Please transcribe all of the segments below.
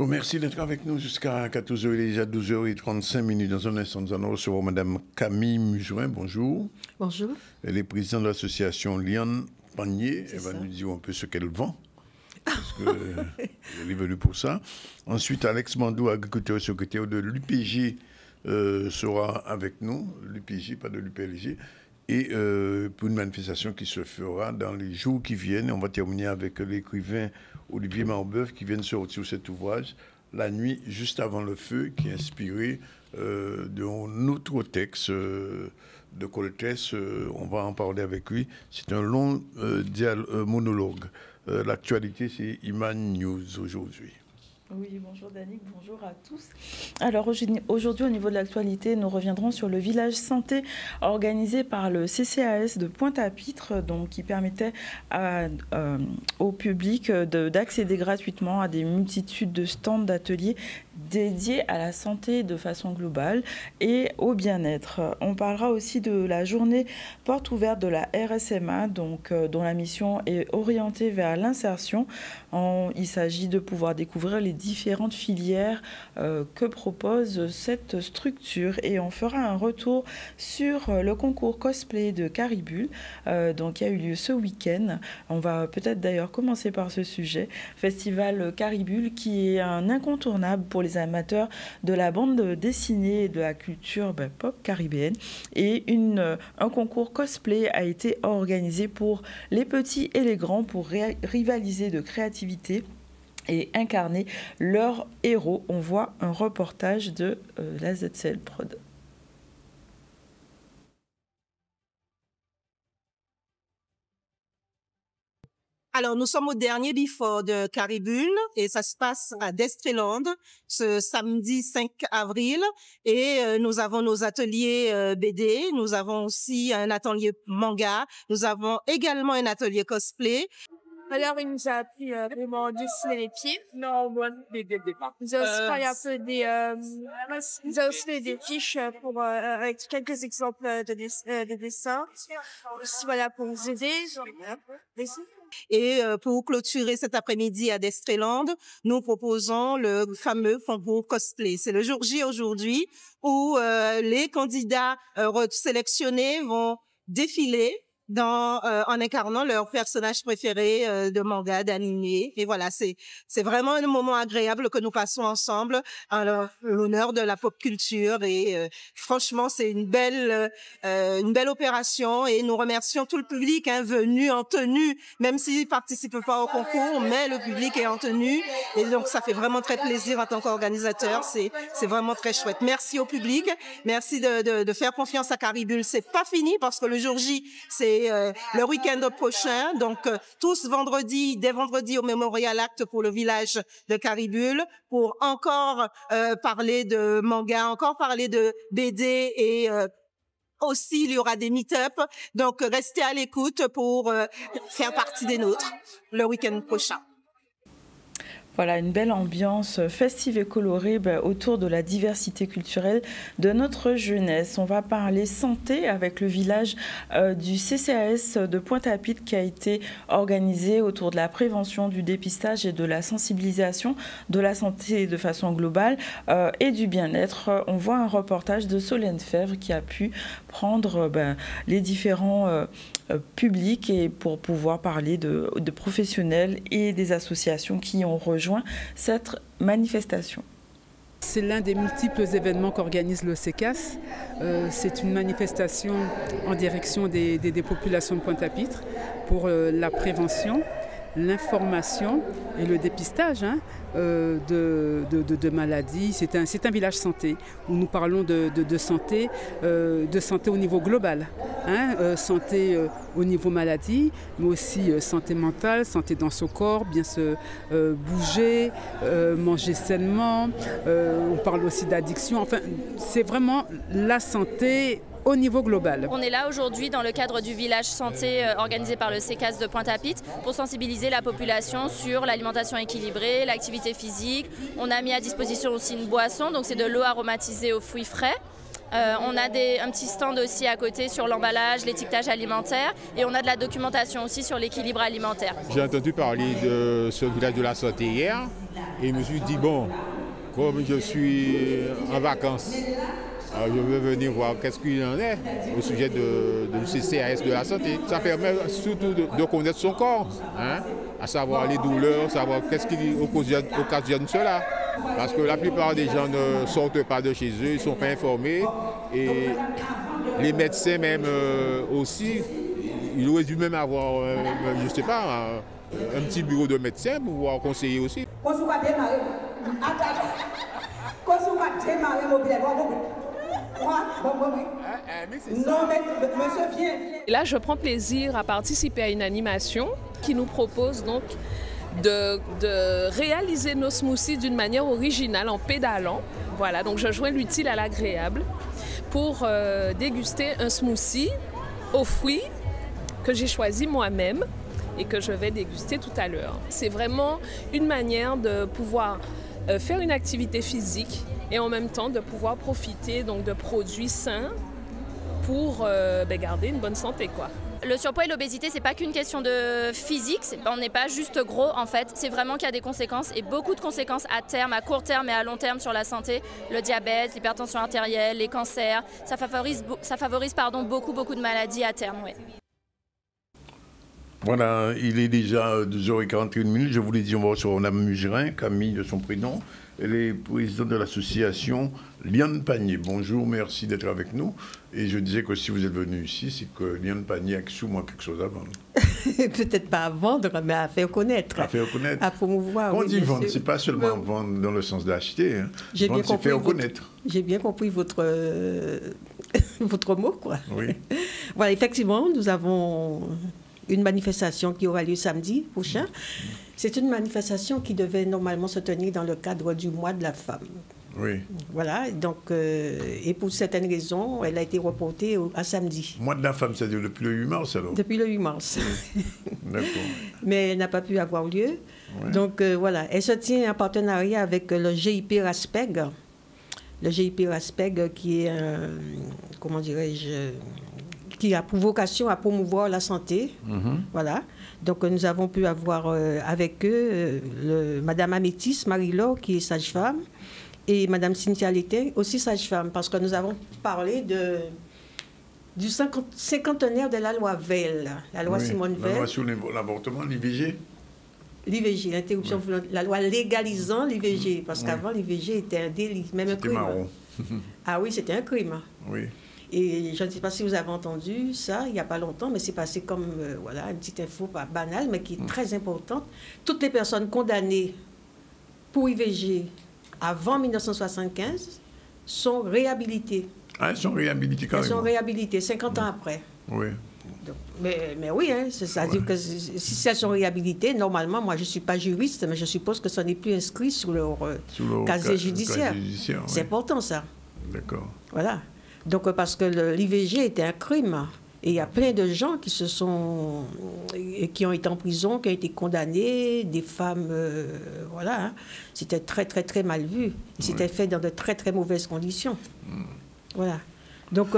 Bon, merci d'être avec nous jusqu'à 14h, il est déjà 12h35. Dans un instant, nous allons recevoir Mme Camille Muserin. Bonjour. Bonjour. Elle est présidente de l'association Lyon Panier. Elle va nous dire un peu ce qu'elle vend. Parce qu'elle est venue pour ça. Ensuite, Alex Mandou, agriculteur et secrétaire de l'UPG, sera avec nous. L'UPG, pas de l'UPLG. Et pour une manifestation qui se fera dans les jours qui viennent. On va terminer avec l'écrivain Olivier Marbeuf qui vient de sortir cet ouvrage, La nuit juste avant le feu, qui est inspiré d'un autre texte de Coltès. On va en parler avec lui. C'est un long monologue. L'actualité, c'est Iman News aujourd'hui. Oui, bonjour Danick, bonjour à tous. Alors aujourd'hui, au niveau de l'actualité, nous reviendrons sur le village santé organisé par le CCAS de Pointe-à-Pitre, donc qui permettait au public d'accéder gratuitement à des multitudes de stands d'ateliers dédiés à la santé de façon globale et au bien-être. On parlera aussi de la journée porte ouverte de la RSMA, donc, dont la mission est orientée vers l'insertion. Il s'agit de pouvoir découvrir les différentes filières que propose cette structure. Et on fera un retour sur le concours cosplay de Caribule, donc, qui a eu lieu ce week-end. On va peut-être d'ailleurs commencer par ce sujet. Festival Caribule qui est un incontournable pour les amateurs de la bande dessinée et de la culture pop caribéenne. Et un concours cosplay a été organisé pour les petits et les grands pour rivaliser de créativité et incarner leurs héros. On voit un reportage de la ZCL Prod. Alors, nous sommes au dernier before de Caribule et ça se passe à Destreland ce samedi 5 avril. Et nous avons nos ateliers BD, nous avons aussi un atelier manga, nous avons également un atelier cosplay. Alors, il nous a appris comment dessiner les pieds. Non, moi, dès le départ. Il nous a aussi parlé un peu il nous a aussi fait des fiches avec quelques exemples de dessins. Aussi, voilà, pour nous aider. Et pour clôturer cet après-midi à Destreland, nous proposons le fameux concours cosplay. C'est le jour J aujourd'hui où les candidats sélectionnés vont défiler en incarnant leur personnage préféré de manga, d'animé. Et voilà, c'est vraiment un moment agréable que nous passons ensemble en l'honneur de la pop culture. Et franchement, c'est une belle opération. Et nous remercions tout le public venu en tenue, même s'il ne participe pas au concours, mais le public est en tenue. Et donc, ça fait vraiment très plaisir en tant qu'organisateur. C'est vraiment très chouette. Merci au public. Merci de faire confiance à Caribule. C'est pas fini parce que le jour J, c'est le week-end prochain, donc tous dès vendredi au Memorial Act pour le village de Caribule, pour encore parler de manga, encore parler de BD et aussi il y aura des meet-up, donc restez à l'écoute pour faire partie des nôtres le week-end prochain. Voilà, une belle ambiance festive et colorée autour de la diversité culturelle de notre jeunesse. On va parler santé avec le village du CCAS de Pointe-à-Pitre qui a été organisé autour de la prévention, du dépistage et de la sensibilisation de la santé de façon globale et du bien-être. On voit un reportage de Solène Fèvre qui a pu prendre les différents publics et pour pouvoir parler de professionnels et des associations qui ont rejoint cette manifestation. C'est l'un des multiples événements qu'organise le CCAS. C'est une manifestation en direction des populations de Pointe-à-Pitre pour la prévention, l'information et le dépistage de maladies. C'est un village santé où nous parlons de santé au niveau global. Santé au niveau maladie, mais aussi santé mentale, santé dans son corps, bien se bouger, manger sainement. On parle aussi d'addiction. Enfin, c'est vraiment la santé au niveau global. On est là aujourd'hui dans le cadre du village santé organisé par le CCAS de Pointe-à-Pitre pour sensibiliser la population sur l'alimentation équilibrée, l'activité physique. On a mis à disposition aussi une boisson, donc c'est de l'eau aromatisée aux fruits frais. On a un petit stand aussi à côté sur l'emballage, l'étiquetage alimentaire et on a de la documentation aussi sur l'équilibre alimentaire. J'ai entendu parler de ce village de la santé hier et je me suis dit, bon, comme je suis en vacances, je veux venir voir qu'est-ce qu'il en est au sujet de CCAS de la santé. Ça permet surtout de connaître son corps, hein, à savoir les douleurs, savoir qu'est-ce qui occasionne cela. Parce que la plupart des gens ne sortent pas de chez eux, ils ne sont pas informés. Et les médecins même aussi, ils auraient dû même avoir, je ne sais pas, un petit bureau de médecin pour pouvoir conseiller aussi. Là, je prends plaisir à participer à une animation qui nous propose donc de réaliser nos smoothies d'une manière originale en pédalant. Voilà, donc je joins l'utile à l'agréable pour déguster un smoothie aux fruits que j'ai choisi moi-même et que je vais déguster tout à l'heure. C'est vraiment une manière de pouvoir faire une activité physique et en même temps de pouvoir profiter donc, de produits sains pour garder une bonne santé, quoi. Le surpoids et l'obésité, c'est pas qu'une question de physique, on n'est pas juste gros en fait, c'est vraiment qu'il y a des conséquences et beaucoup de conséquences à terme, à court terme et à long terme sur la santé. Le diabète, l'hypertension artérielle, les cancers, ça favorise beaucoup de maladies à terme, oui. Voilà, il est déjà 2h41. Je vous l'ai dit, on va recevoir Mme Mugerin, Camille de son prénom. Elle est présidente de l'association Liane Panier. Bonjour, merci d'être avec nous. Et je disais que si vous êtes venu ici, c'est que Liane Panier a sous moi quelque chose à vendre. Peut-être pas à vendre, mais à faire connaître. À faire connaître. À promouvoir. Quand on oui, dit vendre, sûr. c'est pas seulement vendre dans le sens d'acheter. Hein. Vendre, c'est faire connaître. J'ai bien compris votre mot, quoi. Oui. Voilà, effectivement, nous avons une manifestation qui aura lieu samedi prochain. C'est une manifestation qui devait normalement se tenir dans le cadre du mois de la femme. Oui. Voilà, donc, et pour certaines raisons, elle a été reportée à samedi. Mois de la femme, c'est-à-dire depuis le 8 mars alors? Depuis le 8 mars. D'accord. Mais elle n'a pas pu avoir lieu. Ouais. Donc voilà, elle se tient en partenariat avec le GIP Raspeg. Le GIP Raspeg qui est, comment dirais-je, qui a pour vocation à promouvoir la santé. Voilà. Donc, nous avons pu avoir avec eux Madame Amétis Marie-Laure, qui est sage-femme, et Madame Cynthia Létin, aussi sage-femme, parce que nous avons parlé du cinquantenaire de la loi Veil, la loi Simone Veil. La loi sur l'avortement, l'IVG. L'IVG, l'interruption volontaire, la loi légalisant l'IVG, parce qu'avant, l'IVG était un délit, même un crime. Marron. Ah oui, c'était un crime. Oui. Et je ne sais pas si vous avez entendu ça, il n'y a pas longtemps, mais c'est passé comme voilà, une petite info banale, mais qui est très importante. Toutes les personnes condamnées pour IVG avant 1975 sont réhabilitées. Ah, elles sont réhabilitées carrément. Elles sont réhabilitées 50 ans après. Oui. Donc, mais oui, hein, c'est-à-dire que si elles sont réhabilitées, normalement, moi je ne suis pas juriste, mais je suppose que ça n'est plus inscrit sur leur casier judiciaire. C'est important ça. D'accord. Voilà. Donc, parce que l'IVG était un crime. Et il y a plein de gens qui qui ont été en prison, qui ont été condamnés, des femmes, voilà. Hein. C'était très, très, très mal vu. C'était fait dans de très, très mauvaises conditions. Voilà. Donc,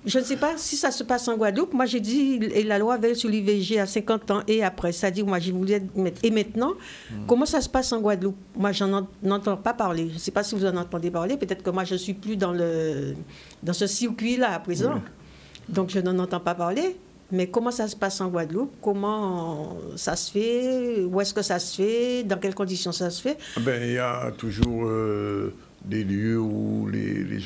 je ne sais pas si ça se passe en Guadeloupe. Moi, j'ai dit, et la loi veille sur l'IVG à 50 ans et après. C'est-à-dire, moi, j'ai voulu mettre. Et maintenant, comment ça se passe en Guadeloupe? Moi, j'en entends pas parler. Je ne sais pas si vous en entendez parler. Peut-être que moi, je ne suis plus dans ce circuit-là à présent. Donc, je n'en entends pas parler. Mais comment ça se passe en Guadeloupe? Comment ça se fait? Où est-ce que ça se fait? Dans quelles conditions ça se fait? Il y a toujours des lieux où les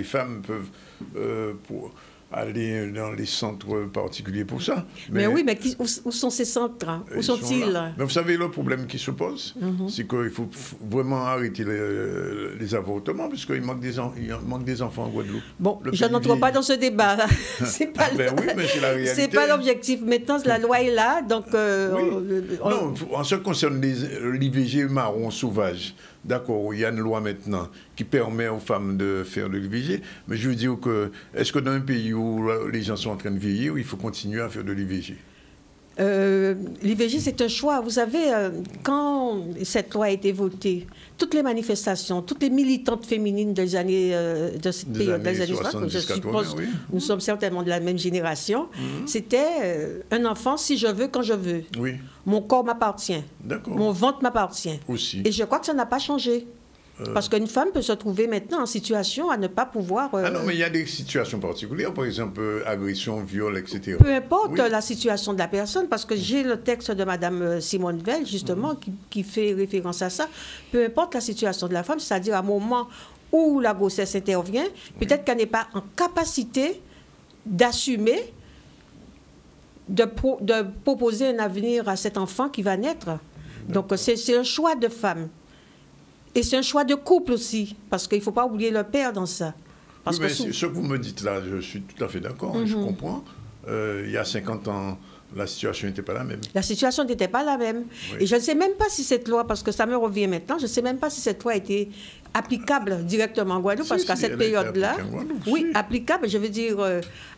femmes peuvent pour aller dans les centres particuliers pour ça. Mais oui, mais où sont ces centres? Où sont-ils? Mais vous savez, le problème qui se pose, c'est qu'il faut vraiment arrêter les avortements, puisqu'il manque des enfants en Guadeloupe. Bon, je n'entre pas dans ce débat. C'est pas oui, mais c'est la réalité. C'est pas l'objectif. Maintenant, la loi est là, donc... Non, en ce qui concerne l'IVG marron sauvage, d'accord, il y a une loi maintenant qui permet aux femmes de faire de l'IVG, mais je veux dire que, est-ce que dans un pays où les gens sont en train de vieillir, il faut continuer à faire de l'IVG? L'IVG, c'est un choix. Vous savez, quand cette loi a été votée, toutes les manifestations, toutes les militantes féminines des années, de cette période, des années 60, je suppose, oui. Nous sommes certainement de la même génération, c'était un enfant si je veux, quand je veux. Oui. Mon corps m'appartient. Mon ventre m'appartient. Aussi. Et je crois que ça n'a pas changé. Parce qu'une femme peut se trouver maintenant en situation à ne pas pouvoir... Ah non, mais il y a des situations particulières, par exemple, agression, viol, etc. Peu importe la situation de la personne, parce que j'ai le texte de Mme Simone Veil, justement, qui fait référence à ça. Peu importe la situation de la femme, c'est-à-dire à un moment où la grossesse intervient, peut-être qu'elle n'est pas en capacité d'assumer, de proposer un avenir à cet enfant qui va naître. Donc, c'est un choix de femme. Et c'est un choix de couple aussi, parce qu'il ne faut pas oublier le père dans ça. Parce oui, mais ce que vous me dites là, je suis tout à fait d'accord, je comprends. Il y a 50 ans, la situation n'était pas la même. La situation n'était pas la même. Oui. Et je ne sais même pas si cette loi, parce que ça me revient maintenant, je ne sais même pas si cette loi a été applicable directement en Guadeloupe, parce qu'à cette période-là, oui, applicable, je veux dire,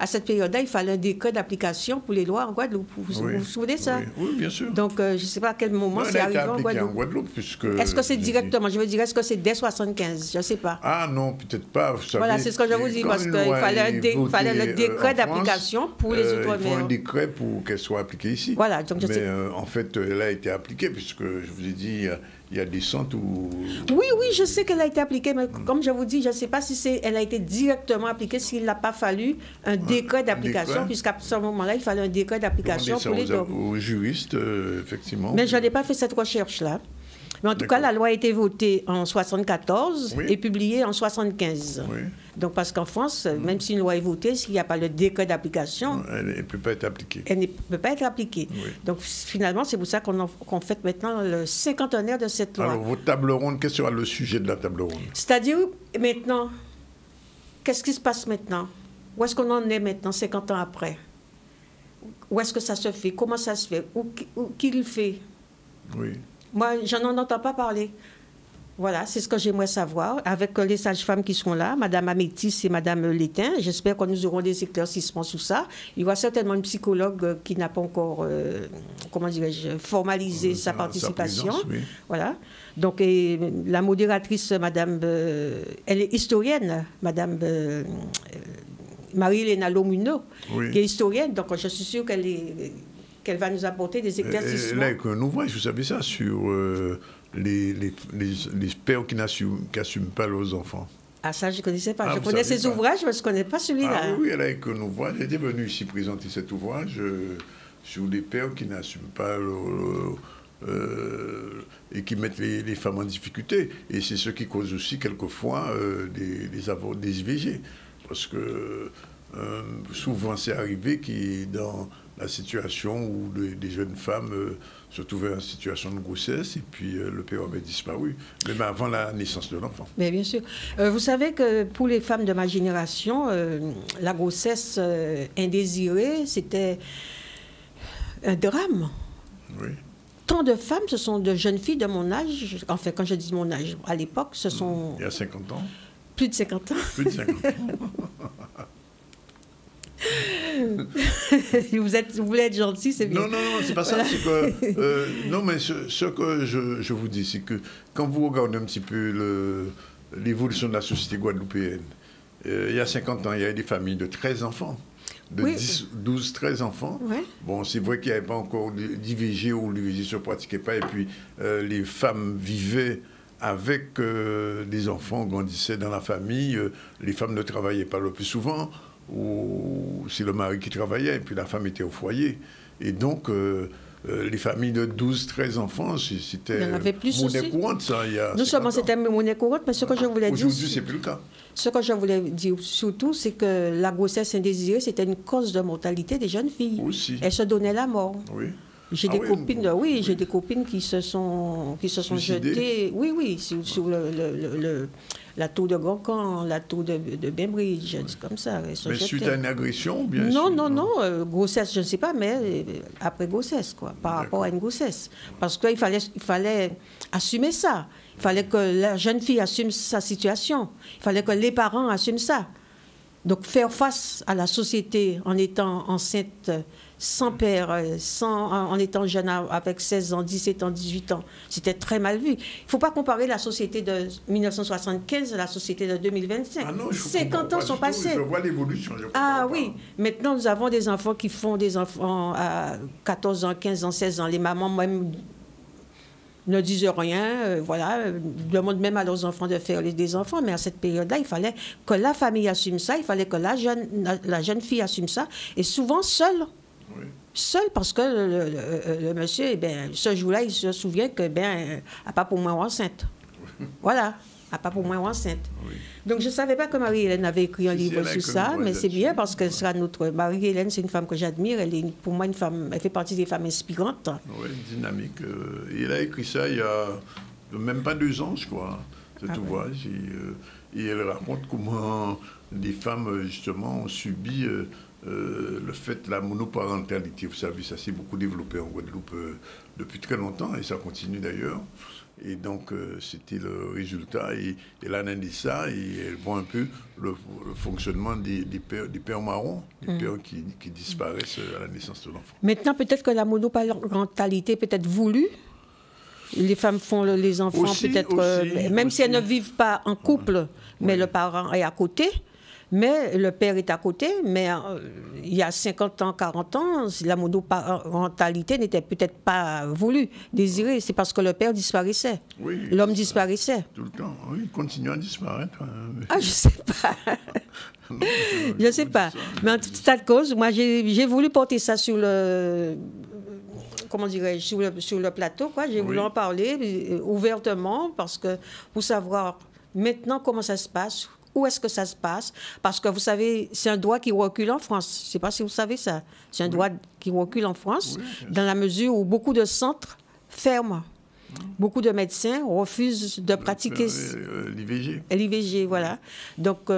à cette période-là, il fallait un décret d'application pour les lois en Guadeloupe. Vous vous souvenez de ça? Oui, bien sûr. Donc, je ne sais pas à quel moment c'est arrivé en Guadeloupe. Est-ce que c'est directement, je veux dire, est-ce que c'est dès 75? Je ne sais pas. Ah non, peut-être pas. Vous savez, voilà, c'est ce que je vous dis, parce qu'il fallait le décret d'application pour les Outre-mer. Il faut un décret pour qu'elle soit appliquée ici. Voilà, donc je sais. En fait, elle a été appliquée, puisque je vous ai dit... Il y a des centres où... Oui, je sais qu'elle a été appliquée, mais comme je vous dis, je ne sais pas si elle a été directement appliquée, s'il n'a pas fallu un décret d'application, puisqu'à ce moment-là, il fallait un décret d'application pour les hommes. Aux juristes, effectivement. Mais je n'ai pas fait cette recherche-là. Mais en tout cas, la loi a été votée en 1974 et publiée en 1975. Oui. Donc, parce qu'en France, même si une loi est votée, s'il n'y a pas le décret d'application... Elle ne peut pas être appliquée. Elle ne peut pas être appliquée. Oui. Donc, finalement, c'est pour ça qu'on fête maintenant le 50e de cette loi. Alors, votre table ronde, quel sera le sujet de la table ronde? C'est-à-dire, maintenant, qu'est-ce qui se passe maintenant? Où est-ce qu'on en est maintenant, 50 ans après? Où est-ce que ça se fait? Comment ça se fait? Qui le fait? Oui. Moi, je n'en entends pas parler. Voilà, c'est ce que j'aimerais savoir. Avec les sages-femmes qui seront là, Mme Amétis et Mme Létain, j'espère que nous aurons des éclaircissements sur ça. Il y aura certainement une psychologue qui n'a pas encore, comment dirais-je, formalisé sa participation. Présence, oui. Voilà. Donc, la modératrice, Mme, elle est historienne, Mme Marie-Hélène Lomuneau, qui est historienne. Donc, je suis sûre qu'elle va nous apporter des éclaircissements. Elle a écrit un ouvrage, vous savez ça, sur les pères qui n'assument pas leurs enfants. Ah, ça, je ne connaissais pas. Je connais ses ouvrages, mais je ne connais pas celui-là. Ah oui, elle a écrit un ouvrage. Elle était venue ici présenter cet ouvrage sur les pères qui n'assument pas et qui mettent les femmes en difficulté. Et c'est ce qui cause aussi, quelquefois, des IVG. Parce que souvent, c'est arrivé dans la situation où des jeunes femmes se trouvaient en situation de grossesse et puis le père avait disparu, même avant la naissance de l'enfant. Mais bien sûr. Vous savez que pour les femmes de ma génération, la grossesse indésirée, c'était un drame. Oui. Tant de femmes, ce sont de jeunes filles de mon âge, enfin quand je dis mon âge, à l'époque, ce sont... Il y a 50 ans. Plus de 50 ans. Plus de 50 ans. Vous voulez être gentil, c'est bien. Non, c'est pas ça. C'est que, non, mais ce que je vous dis, c'est que quand vous regardez un petit peu l'évolution de la société guadeloupéenne, il y a 50 ans, il y avait des familles de 13 enfants. De 12, 13 enfants. Ouais. Bon, c'est vrai qu'il n'y avait pas encore d'IVG ou l'IVG ne se pratiquait pas. Et puis, les femmes vivaient avec des enfants, grandissaient dans la famille. Les femmes ne travaillaient pas le plus souvent. Ou c'est le mari qui travaillait, et puis la femme était au foyer. Et donc, les familles de 12, 13 enfants, c'était monnaie courante, ça. Non seulement c'était monnaie courante, mais ce que je voulais dire... Aujourd'hui, c'est plus le cas. Ce que je voulais dire surtout, c'est que la grossesse indésirée, c'était une cause de mortalité des jeunes filles. Aussi. Elles se donnaient la mort. Oui. J'ai des copines, j'ai des copines qui se sont jetées, sur la tour de Goncan, la tour de Bainbridge, comme ça. Mais suite à une agression, bien sûr? Non, grossesse, je ne sais pas, mais après grossesse, quoi, par rapport à une grossesse. Parce qu'il fallait assumer ça. Il fallait que la jeune fille assume sa situation. Il fallait que les parents assument ça. Donc, faire face à la société en étant enceinte, sans père, en étant jeune, avec 16 ans, 17 ans, 18 ans. C'était très mal vu. Il ne faut pas comparer la société de 1975 à la société de 2025. Ah non, 50 ans sont passés. Je vois l'évolution. Ah oui, maintenant nous avons des enfants qui font des enfants à 14 ans, 15 ans, 16 ans. Les mamans même ne disent rien, voilà, demandent même à leurs enfants de faire des enfants, mais à cette période-là, il fallait que la famille assume ça, il fallait que la jeune fille assume ça, et souvent seule. Oui. Seul parce que le monsieur, eh bien, ce jour-là, il se souvient que, ben, à pas pour moi enceinte. Voilà, à pas pour moi enceinte. Oui. Donc, je ne savais pas que Marie-Hélène avait écrit un livre sur ça, mais c'est bien parce que ce sera notre... Marie-Hélène, c'est une femme que j'admire. Elle est, pour moi, une femme... Elle fait partie des femmes inspirantes. Oui, dynamique. Il a écrit ça il y a même pas 2 ans, je crois, cet ouvrage. Et elle raconte comment des femmes, justement, ont subi le fait de la monoparentalité. Vous savez, ça s'est beaucoup développé en Guadeloupe depuis très longtemps, et ça continue d'ailleurs. Et donc, c'était le résultat. Et elle analyse ça, et elle voit un peu le fonctionnement des pères marrons, des pères qui disparaissent à la naissance de l'enfant. Maintenant, peut-être que la monoparentalité peut être voulue. Les femmes font les enfants, peut-être, même si elles ne vivent pas en couple, mais le parent est à côté. Mais le père est à côté, mais il y a 50 ans, 40 ans, la monoparentalité n'était peut-être pas voulue, désirée. C'est parce que le père disparaissait. Oui, l'homme disparaissait. Tout le temps, oui, il continue à disparaître. Ah, je ne sais pas. Je ne sais pas. Mais en tout état de cause, moi, j'ai voulu porter ça sur le... Comment dirais-je, sur le plateau, quoi. J'ai voulu en parler ouvertement, parce que pour savoir maintenant comment ça se passe, où est-ce que ça se passe? Parce que vous savez, c'est un droit qui recule en France. Je ne sais pas si vous savez ça. C'est un droit qui recule en France, dans la mesure où beaucoup de centres ferment. Beaucoup de médecins refusent de pratiquer l'IVG. L'IVG, voilà. Donc,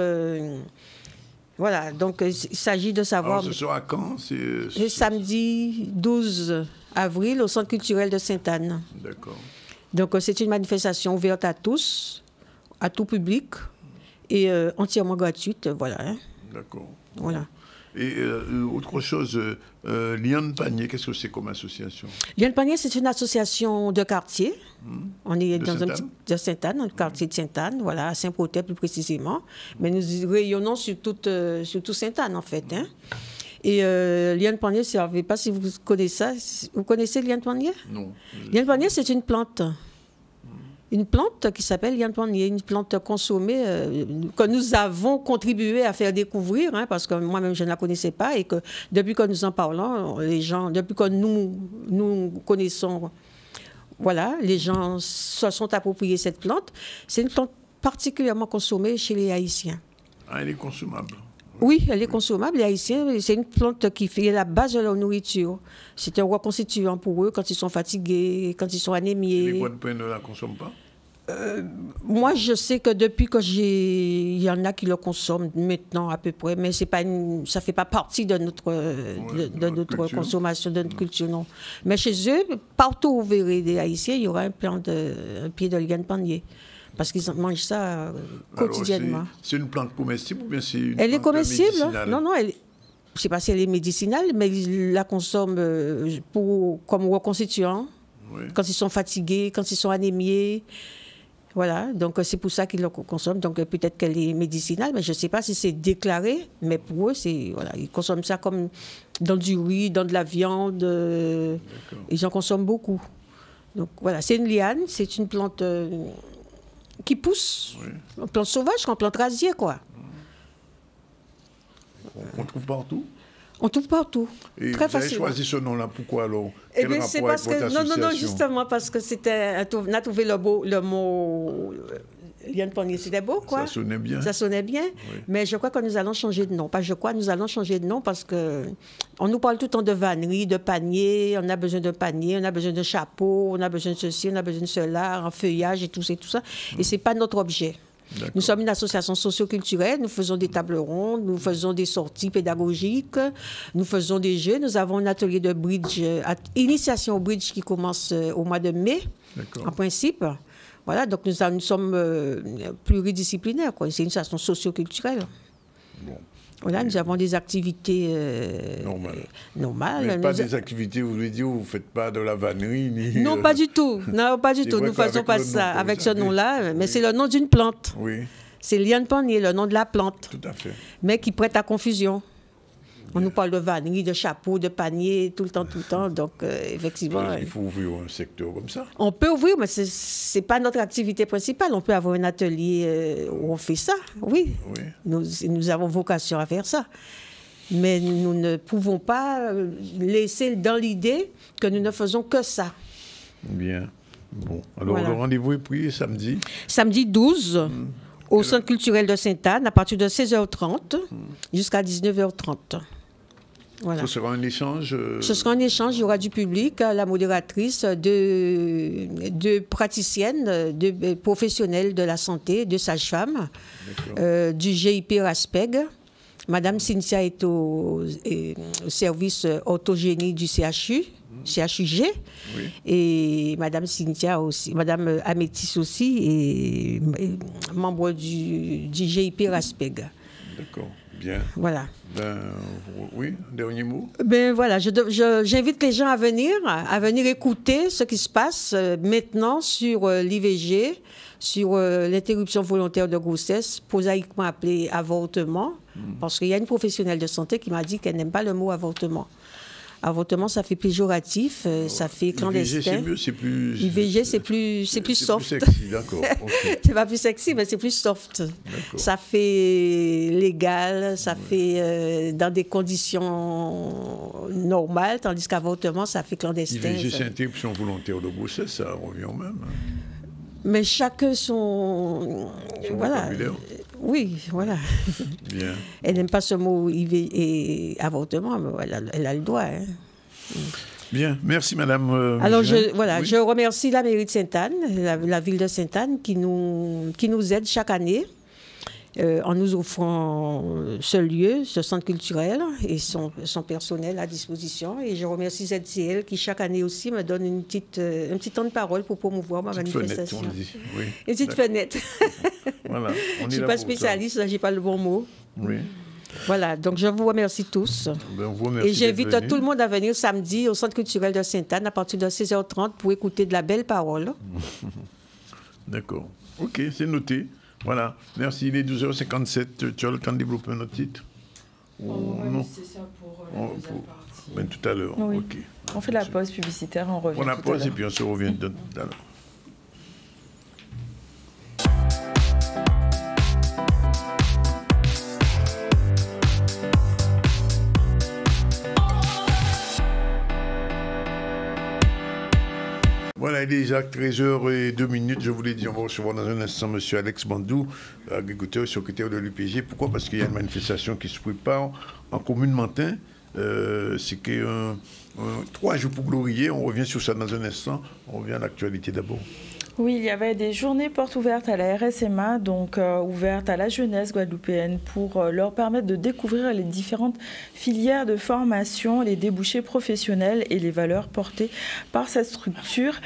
voilà. Donc, il s'agit de savoir... Alors, ce sera quand? Le samedi 12 avril, au Centre culturel de Sainte-Anne. D'accord. Donc, c'est une manifestation ouverte à tous, à tout public, et entièrement gratuite, voilà. Hein. D'accord. Voilà. Et autre chose, Liane Panier, qu'est-ce que c'est comme association? Liane Panier, c'est une association de quartier. On est dans un petit de Sainte-Anne, dans le quartier de Sainte-Anne, voilà, à Saint-Protais plus précisément. Mais nous rayonnons sur toute Sainte-Anne, en fait. Hein. Et Liane Panier, je ne sais pas si vous connaissez ça. Vous connaissez Liane Panier? Non. Liane Panier, c'est une plante. Une plante qui s'appelle Liane Panier, une plante consommée que nous avons contribué à faire découvrir, hein, parce que moi-même je ne la connaissais pas, et que depuis que nous en parlons, les gens, depuis que nous connaissons, voilà, les gens se sont appropriés cette plante. C'est une plante particulièrement consommée chez les Haïtiens. Ah, elle est consommable? Oui, elle est consommable. Les Haïtiens, c'est une plante qui fait la base de leur nourriture. C'est un reconstituant pour eux quand ils sont fatigués, quand ils sont anémiés. Les Guadeloupéens ne la consomment pas? Moi, je sais que depuis que il y en a qui le consomment maintenant à peu près, mais c'est pas ça fait pas partie de notre, de notre consommation, de notre culture, non. Mais chez eux, partout où vous verrez des Haïtiens, il y aura un pied de Liane Panier. Parce qu'ils mangent ça quotidiennement. C'est une plante comestible ou bien c'est une Elle est comestible? Médicinale? Non, je ne sais pas si elle est médicinale, mais ils la consomment comme reconstituant, quand ils sont fatigués, quand ils sont anémiés. Voilà, donc c'est pour ça qu'ils le consomment. Donc peut-être qu'elle est médicinale, mais je ne sais pas si c'est déclaré. Mais pour eux, voilà, ils consomment ça comme dans du riz, dans de la viande. Ils en consomment beaucoup. Donc voilà, c'est une liane, c'est une plante... qui pousse, une plante sauvage, une plante rasier, quoi. On trouve partout? On trouve partout, et très facilement. Vous avez choisi ce nom-là, pourquoi alors? Eh bien, c'est parce que... Non, justement, parce que on a trouvé le mot... Liane Panier, c'était beau, quoi. Ça sonnait bien. Ça sonnait bien, oui. Mais je crois que nous allons changer de nom. Nous allons changer de nom parce que on nous parle tout le temps de vannerie, de panier, on a besoin de panier, on a besoin de chapeau, on a besoin de ceci, on a besoin de cela, en feuillage et tout ça. Et ce n'est pas notre objet. Nous sommes une association socio-culturelle, nous faisons des tables rondes, nous faisons des sorties pédagogiques, nous faisons des jeux, nous avons un atelier de bridge, initiation au bridge qui commence au mois de mai, en principe. Voilà, donc nous sommes pluridisciplinaires, quoi. C'est une association socio-culturelle. Bon. Voilà, nous avons des activités normales. Mais pas des activités, vous voulez dire, vous ne faites pas de la vannerie ni... Non, pas du tout. Non, pas du tout. Nous ne faisons pas ça avec ce nom-là, mais c'est le nom d'une plante. Oui. C'est liane pannier, le nom de la plante. Tout à fait. Mais qui prête à confusion. On nous parle de vannerie, de chapeau, de panier, tout le temps. Donc, effectivement... Il faut ouvrir un secteur comme ça. On peut ouvrir, mais ce n'est pas notre activité principale. On peut avoir un atelier où on fait ça, oui. Nous avons vocation à faire ça. Mais nous ne pouvons pas laisser dans l'idée que nous ne faisons que ça. Bien. Bon. Alors, le rendez-vous est pris samedi? Samedi 12, au Centre culturel de Sainte-Anne, à partir de 16h30 jusqu'à 19h30. Voilà. Ce sera un échange Ce sera un échange, il y aura du public, la modératrice, de praticiennes, de professionnels de la santé, de sages-femmes, du GIP Raspeg. Madame Cynthia est au service orthogénie du CHUG. Oui. Et Madame Cynthia aussi, Madame Amétis aussi est membre du GIP Raspeg. D'accord. Bien. Voilà. Oui, dernier mot. Ben voilà, j'invite les gens à venir écouter ce qui se passe maintenant sur l'IVG, sur l'interruption volontaire de grossesse, prosaïquement appelée avortement, parce qu'il y a une professionnelle de santé qui m'a dit qu'elle n'aime pas le mot avortement. Avortement, ça fait péjoratif, ça fait clandestin. IVG, c'est mieux, c'est plus... IVG, c'est plus soft. C'est plus sexy, d'accord. Okay. C'est pas plus sexy, mais c'est plus soft. Ça fait légal, ça fait dans des conditions normales, tandis qu'avortement, ça fait clandestin. IVG, c'est interruption volontaire de grossesse, ça revient au même. Mais chacun son voilà. Oui, voilà. Bien. Elle n'aime pas ce mot avortement, mais elle a le droit. Hein. Bien, merci Madame. Alors je remercie la mairie de Sainte-Anne, la ville de Sainte-Anne qui nous aide chaque année en nous offrant ce lieu, ce centre culturel et son personnel à disposition. Et je remercie ZCL qui chaque année aussi me donne un petit temps de parole pour promouvoir ma manifestation. Fenêtre, on dit. Oui. Une petite fenêtre. Voilà, je ne suis pas spécialiste, je n'ai pas le bon mot. Oui. Voilà, donc je vous remercie tous. Et j'invite tout le monde à venir samedi au Centre culturel de Sainte-Anne à partir de 16h30 pour écouter de la belle parole. D'accord. OK, c'est noté. Voilà. Merci. Il est 12h57. Tu as le temps de développer notre titre? Non, c'est ça pour la deuxième partie. Tout à l'heure. Oui. OK. On fait la pause publicitaire, on revient. On la pause et puis on se revient tout à l'heure. Voilà, il est déjà 13h02. Je voulais dire, on va recevoir dans un instant M. Alex Bandou, agriculteur et secrétaire de l'UPG. Pourquoi? Parce qu'il y a une manifestation qui se prépare en commune Mantin. C'est que 3 jours pour glorier. On revient sur ça dans un instant. On revient à l'actualité d'abord. Oui, il y avait des journées portes ouvertes à la RSMA, donc ouvertes à la jeunesse guadeloupéenne pour leur permettre de découvrir les différentes filières de formation, les débouchés professionnels et les valeurs portées par cette structure.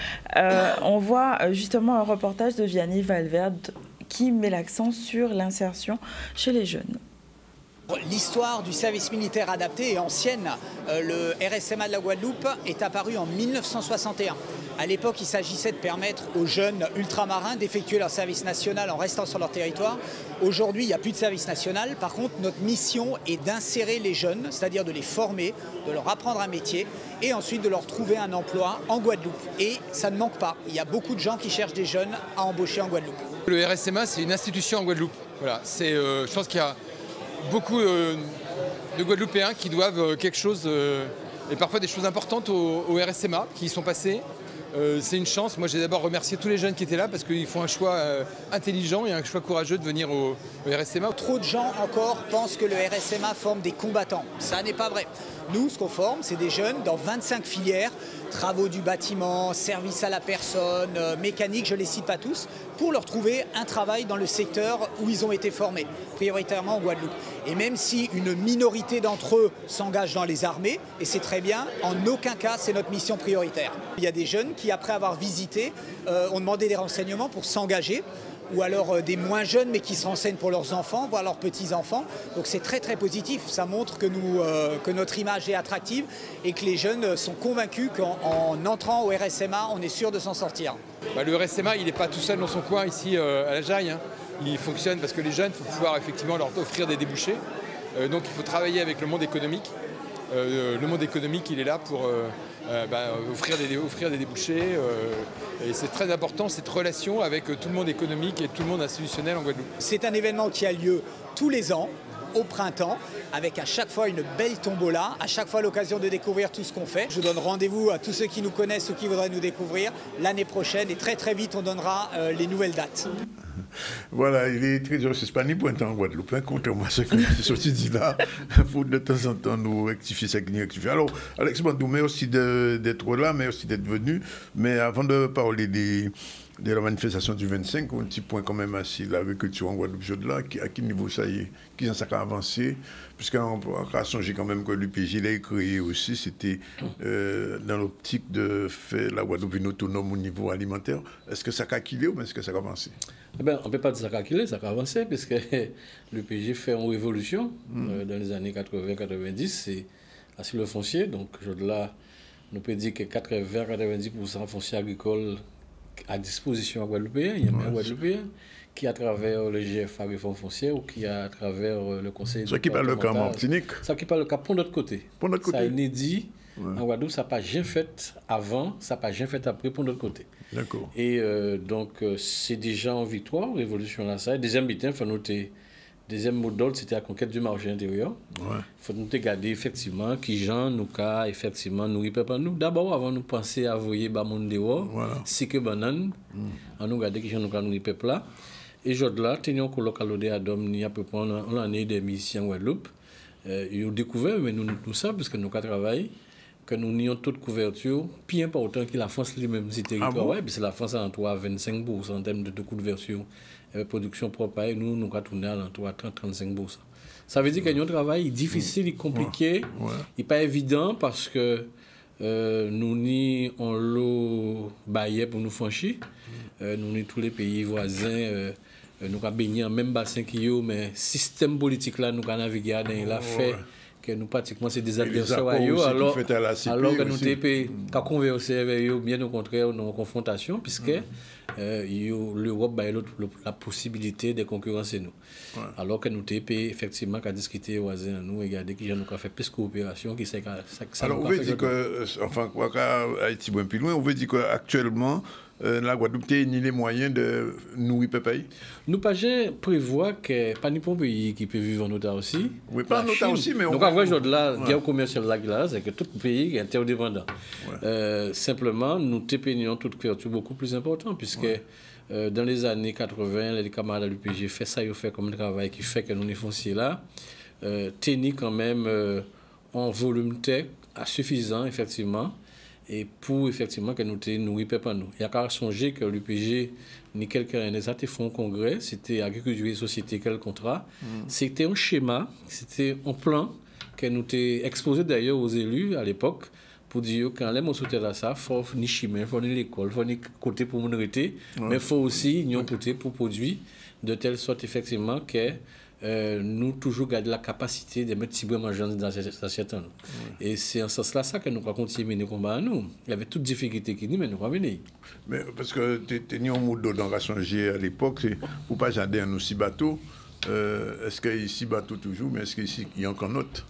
On voit justement un reportage de Vianney Valverde qui met l'accent sur l'insertion chez les jeunes. L'histoire du service militaire adapté est ancienne. Le RSMA de la Guadeloupe est apparu en 1961. À l'époque, il s'agissait de permettre aux jeunes ultramarins d'effectuer leur service national en restant sur leur territoire. Aujourd'hui, il n'y a plus de service national. Par contre, notre mission est d'insérer les jeunes, c'est-à-dire de les former, de leur apprendre un métier et ensuite de leur trouver un emploi en Guadeloupe. Et ça ne manque pas. Il y a beaucoup de gens qui cherchent des jeunes à embaucher en Guadeloupe. Le RSMA, c'est une institution en Guadeloupe. Voilà, je pense qu'il y a beaucoup de Guadeloupéens qui doivent quelque chose, et parfois des choses importantes au RSMA, qui y sont passés. C'est une chance. Moi, j'ai d'abord remercié tous les jeunes qui étaient là parce qu'ils font un choix intelligent et un choix courageux de venir au RSMA. Trop de gens encore pensent que le RSMA forme des combattants. Ça n'est pas vrai. Nous, ce qu'on forme, c'est des jeunes dans 25 filières, travaux du bâtiment, services à la personne, mécanique, je ne les cite pas tous, pour leur trouver un travail dans le secteur où ils ont été formés, prioritairement en Guadeloupe. Et même si une minorité d'entre eux s'engagent dans les armées, et c'est très bien, en aucun cas c'est notre mission prioritaire. Il y a des jeunes qui, après avoir visité, ont demandé des renseignements pour s'engager. ou alors des moins jeunes mais qui se renseignent pour leurs enfants, voire leurs petits-enfants. Donc c'est très très positif, ça montre que notre image est attractive et que les jeunes sont convaincus qu'en entrant au RSMA, on est sûr de s'en sortir. Le RSMA, il n'est pas tout seul dans son coin ici à la Jaille, hein. Il fonctionne parce que les jeunes, il faut pouvoir effectivement leur offrir des débouchés. Donc il faut travailler avec le monde économique. Le monde économique, il est là pour offrir des débouchés. Et c'est très important, cette relation avec tout le monde économique et tout le monde institutionnel en Guadeloupe. C'est un événement qui a lieu tous les ans, au printemps, avec à chaque fois une belle tombola, à chaque fois l'occasion de découvrir tout ce qu'on fait. Je donne rendez-vous à tous ceux qui nous connaissent ou qui voudraient nous découvrir l'année prochaine et très très vite on donnera les nouvelles dates. Voilà, il est très dur, c'est pas ni pointant en Guadeloupe, hein, contrairement à ce que c'est sorti dit là. Il faut de temps en temps nous rectifier ça qui nous rectifie. Alors, Alex Mandou, merci d'être là, merci d'être venu. Mais avant de parler de la manifestation du 25, un petit point quand même assis, l'agriculture en Guadeloupe-Jodla, à quel niveau ça y est, qui ça a avancé, puisqu'on a songé quand même que l'UPJ l'a créé aussi, c'était dans l'optique de faire la Guadeloupe une autonome au niveau alimentaire. Est-ce que ça a quillé ou est-ce que ça a avancé? On ne peut pas dire que ça a quillé, ça a avancé, puisque l'UPJ fait une révolution dans les années 80-90, c'est assis le foncier, donc Jodla, nous peut dire que 80-90% foncier agricole à disposition à Guadeloupéen, il y a un Guadeloupéen qui à travers le GFA Réforme Foncière ou qui à travers le Conseil... Ça qui parle le cas en Martinique. Ça qui parle le cas pour notre côté. Pour notre côté. Ça est inédit. En Guadeloupe, ça n'a pas jamais fait avant, ça n'a pas jamais fait après pour notre côté. D'accord. Et donc, c'est déjà en victoire, révolution là, ça. Deuxième bitin, il faut noter... Deuxième mot d'ordre, c'était la conquête du marché intérieur. Il faut nous regarder effectivement qui gens nous cas effectivement nous répètent nous. D'abord, avant de nous penser à voyer bas monde dehors, c'est que banane, on nous regarder qui gens nous cas nous répètent là. Et Jodla, tenions que localité à Dom, il y a à peu près l'année des missions en Guadeloupe. Ils ont découvert, mais nous tout ça, parce que nous travaillons, que nous n'ayons toute couverture, bien pas autant que la France lui-même, c'est territoire. C'est la France à 25% en termes de couverture. Production propre, nous avons tourné à 30-35%. Ça veut dire qu'il y a un travail difficile, compliqué, il n'est pas évident parce que nous n'y on l'eau baillé pour nous franchir. Nous n'y tous les pays voisins, nous avons baigné en même bassin qu'il y a, mais le système politique là, nous avons navigué dans la fait que nous pratiquement c'est des adversaires alors que nous avons conversé avec eux, bien au contraire, dans une confrontation, puisque l'Europe a la possibilité de concurrencer nous. Alors que nous avons effectivement qu'à discuter aux voisins, nous regarder qui nous a fait plus de coopération. Alors on veut dire que, enfin, Haïti bien plus loin, on veut dire qu'actuellement, la Guadeloupe n'a ni les moyens de nourrir le pays. Nous pas prévoir que pas n'importe pays qui peut vivre en OTA aussi. Oui, pas en OTA aussi, mais on. Donc en vrai, la guerre commerciale là, c'est que tout pays est interdépendant. Simplement, nous dépeignons toute couverture beaucoup plus importante, puisque dans les années 80, les camarades de l'UPG fait ça, ils fait comme un travail qui fait que nous les fonciers là, tenir quand même en volume tech suffisant, effectivement. Et pour effectivement que nous ne répète pas nous. Il y a qu'à songer que l'UPG, ni quelqu'un n'a fait un congrès, c'était agriculture et société, quel contrat. C'était un schéma, c'était un plan que nous avons exposé d'ailleurs aux élus à l'époque pour dire quand les mots soutiennent à ça, il faut ni chemin, il faut ni l'école, il faut ni côté pour minorité, mais il faut aussi ni un côté pour produire de telle sorte effectivement que nous toujours garder la capacité de mettre si bien manger dans cette assiette. Et c'est en ce sens-là ça que nous avons continué à mener le combat à nous. Il y avait toutes difficultés qui nous, mais nous avons mené. Mais parce que tu es en mode dans la changer à l'époque, c'est pour pas jardin à nos 6 bateaux. Est-ce qu'il y a 6 bateaux toujours, mais est-ce qu'il y a encore d'autres?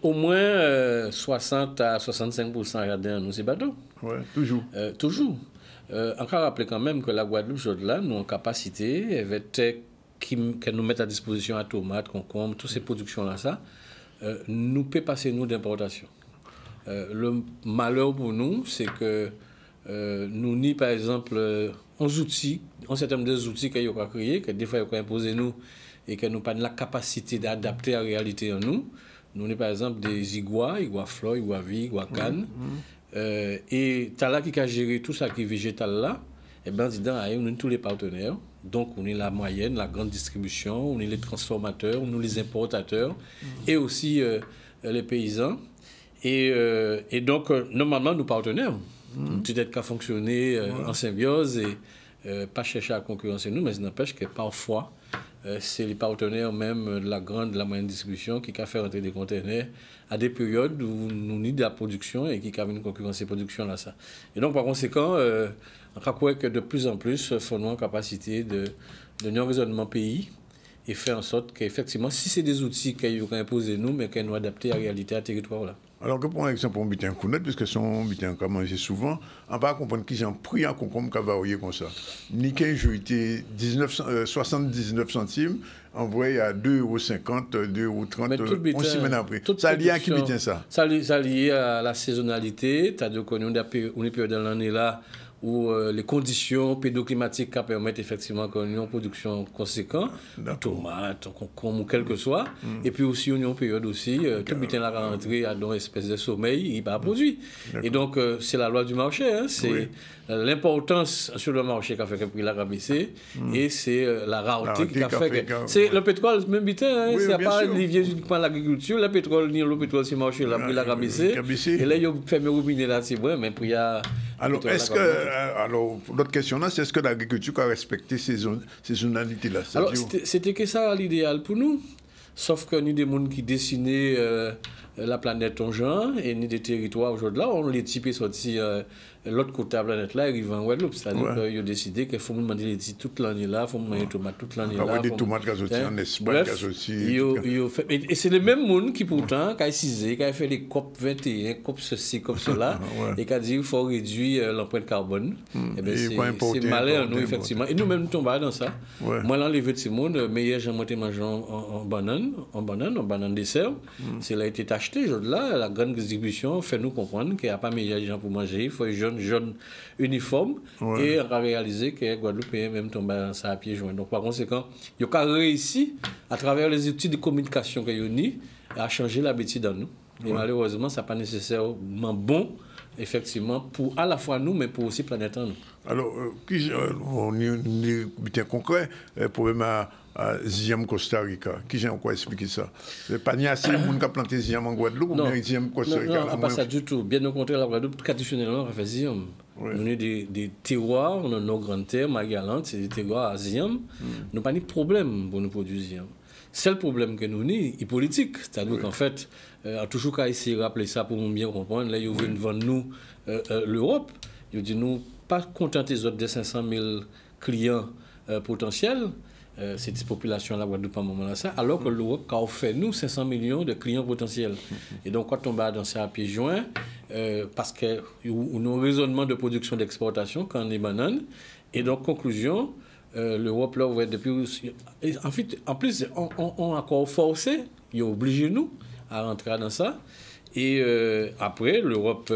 Au moins 60 à 65% jardin à nos 6 bateaux. Oui, toujours. Toujours. Encore rappeler quand même que la Guadeloupe, là, nous avons capacité, avec qui nous mettent à disposition à tomates, concombres, toutes ces productions-là, nous peut passer nous d'importation. Le malheur pour nous, c'est que nous ni par exemple un certain nombre d'outils qu'il y a créés, que des fois il y a imposé nous et que nous n'avons pas la capacité d'adapter la réalité en nous. Nous ni par exemple des iguas flore, iguas vie, iguas canne. Et tu as là qui a géré tout ça qui est végétal là, et bien disant on est tous les partenaires. Donc, on est la moyenne, la grande distribution, on est les transformateurs, on est les importateurs et aussi les paysans. Et donc, normalement, nos partenaires, peut-être qu'à fonctionner en symbiose et pas chercher à concurrencer nous, mais ça n'empêche que parfois, c'est les partenaires même de la moyenne distribution qui a fait rentrer des conteneurs à des périodes où nous n'y de la production et qui a une concurrence de production là ça. Et donc par conséquent, on croit que de plus en plus, nous avons capacité de un raisonnement pays et faire en sorte qu'effectivement, si c'est des outils qu'ils ont imposés nous, mais qu'ils nous adapter à la réalité, à la territoire là. Alors que pour exemple, on bute un coup net, puisque son bute un cas mangé souvent, on va comprendre qu'ils ont pris un concombre qui va comme ça. Ni qu'un jeu était 79 centimes, envoyé à 2,50 €, 2,30 €, on s'y met après. Ça lié à qui bute ça? Ça lié à la saisonnalité, c'est-à-dire qu'on est une période dans l'année là, où les conditions pédoclimatiques qui permettent effectivement qu'on ait une production conséquente, tomates, concombre ou quel que soit, et puis aussi on a une période aussi, tout butin la rentrée à une espèce de sommeil, il va produire. Et donc c'est la loi du marché, hein, c'est l'importance sur le marché qui a fait que le prix l'a rabaissé, et c'est la rareté qui a fait que... C'est le pétrole, même butin, hein, c'est à part l'Olivier du point de l'agriculture, le pétrole, c'est marché, le prix l'a rabaissé, et là il a fait mes robinets là, c'est vrai, mais puis il y a... Alors, est-ce que... Alors, l'autre question là, c'est est-ce que l'agriculture a respecté ces zonalités là? Alors, c'était que ça l'idéal pour nous. Sauf que ni des gens qui dessinaient la planète en genre, et ni des territoires aujourd'hui là, on les typés sortis l'autre côté de la planète là, ils vont en Guadeloupe. C'est-à-dire qu'ils ont décidé qu'il faut demander les petits toute l'année là, il faut manger des tomates toute l'année là. Des tomates qui sont sorties en Espagne, qui sont sorties. Et c'est les mêmes gens qui pourtant, qui ont cisé, qui ont fait les COP 21, COP ceci, COP cela, et qui ont dit qu'il faut réduire l'empreinte carbone. C'est malin, nous, effectivement. Et nous-mêmes, nous tombons dans ça. Moi, l'enlever de ce monde, meilleur, j'ai monté manger en banane dessert. C'est là été acheté. Là, la grande distribution fait nous comprendre qu'il n'y a pas meilleur gens pour manger. Il faut une jaune uniforme. Et on a réalisé que Guadeloupe est même tombé dans ça à pieds joints. Donc, par conséquent, il y a réussi, à travers les outils de communication qu'il y a eu, à changer l'habitude dans nous. Et malheureusement, ça n'est pas nécessairement bon, effectivement, pour à la fois nous, mais pour aussi planète en nous. Alors, on est bien concret, problème à Ziam Costa Rica. Qui j'ai encore expliqué ça? Pas ni assez de monde qui a planté Ziam en Guadeloupe ou bien Ziam Costa Rica? Non, pas ça du tout. Bien au contraire, la Guadeloupe, traditionnellement, on a fait Ziam. On a des terroirs, on a nos grandes terres, Magalante, c'est des terroirs à Ziam. Nous n'avons pas de problème pour nous produire Ziam. C'est le problème que nous avons, est politique. C'est-à-dire qu'en fait, on a toujours qu'à essayer de rappeler ça pour bien comprendre. Là, ils veulent vendre nous l'Europe. Ils disent nous pas contenter les autres des 500 000 clients potentiels. Cette population la Guadeloupe à un moment là ça, alors que l'Europe a offert nous 500 millions de clients potentiels. Et donc quand on va dans ça à pieds joints, parce que nous raisonnement de production d'exportation quand on est banane, et donc conclusion, l'Europe là ouvert depuis, en fait, en plus on a encore forcé, ils ont obligé nous à rentrer dans ça, et après l'Europe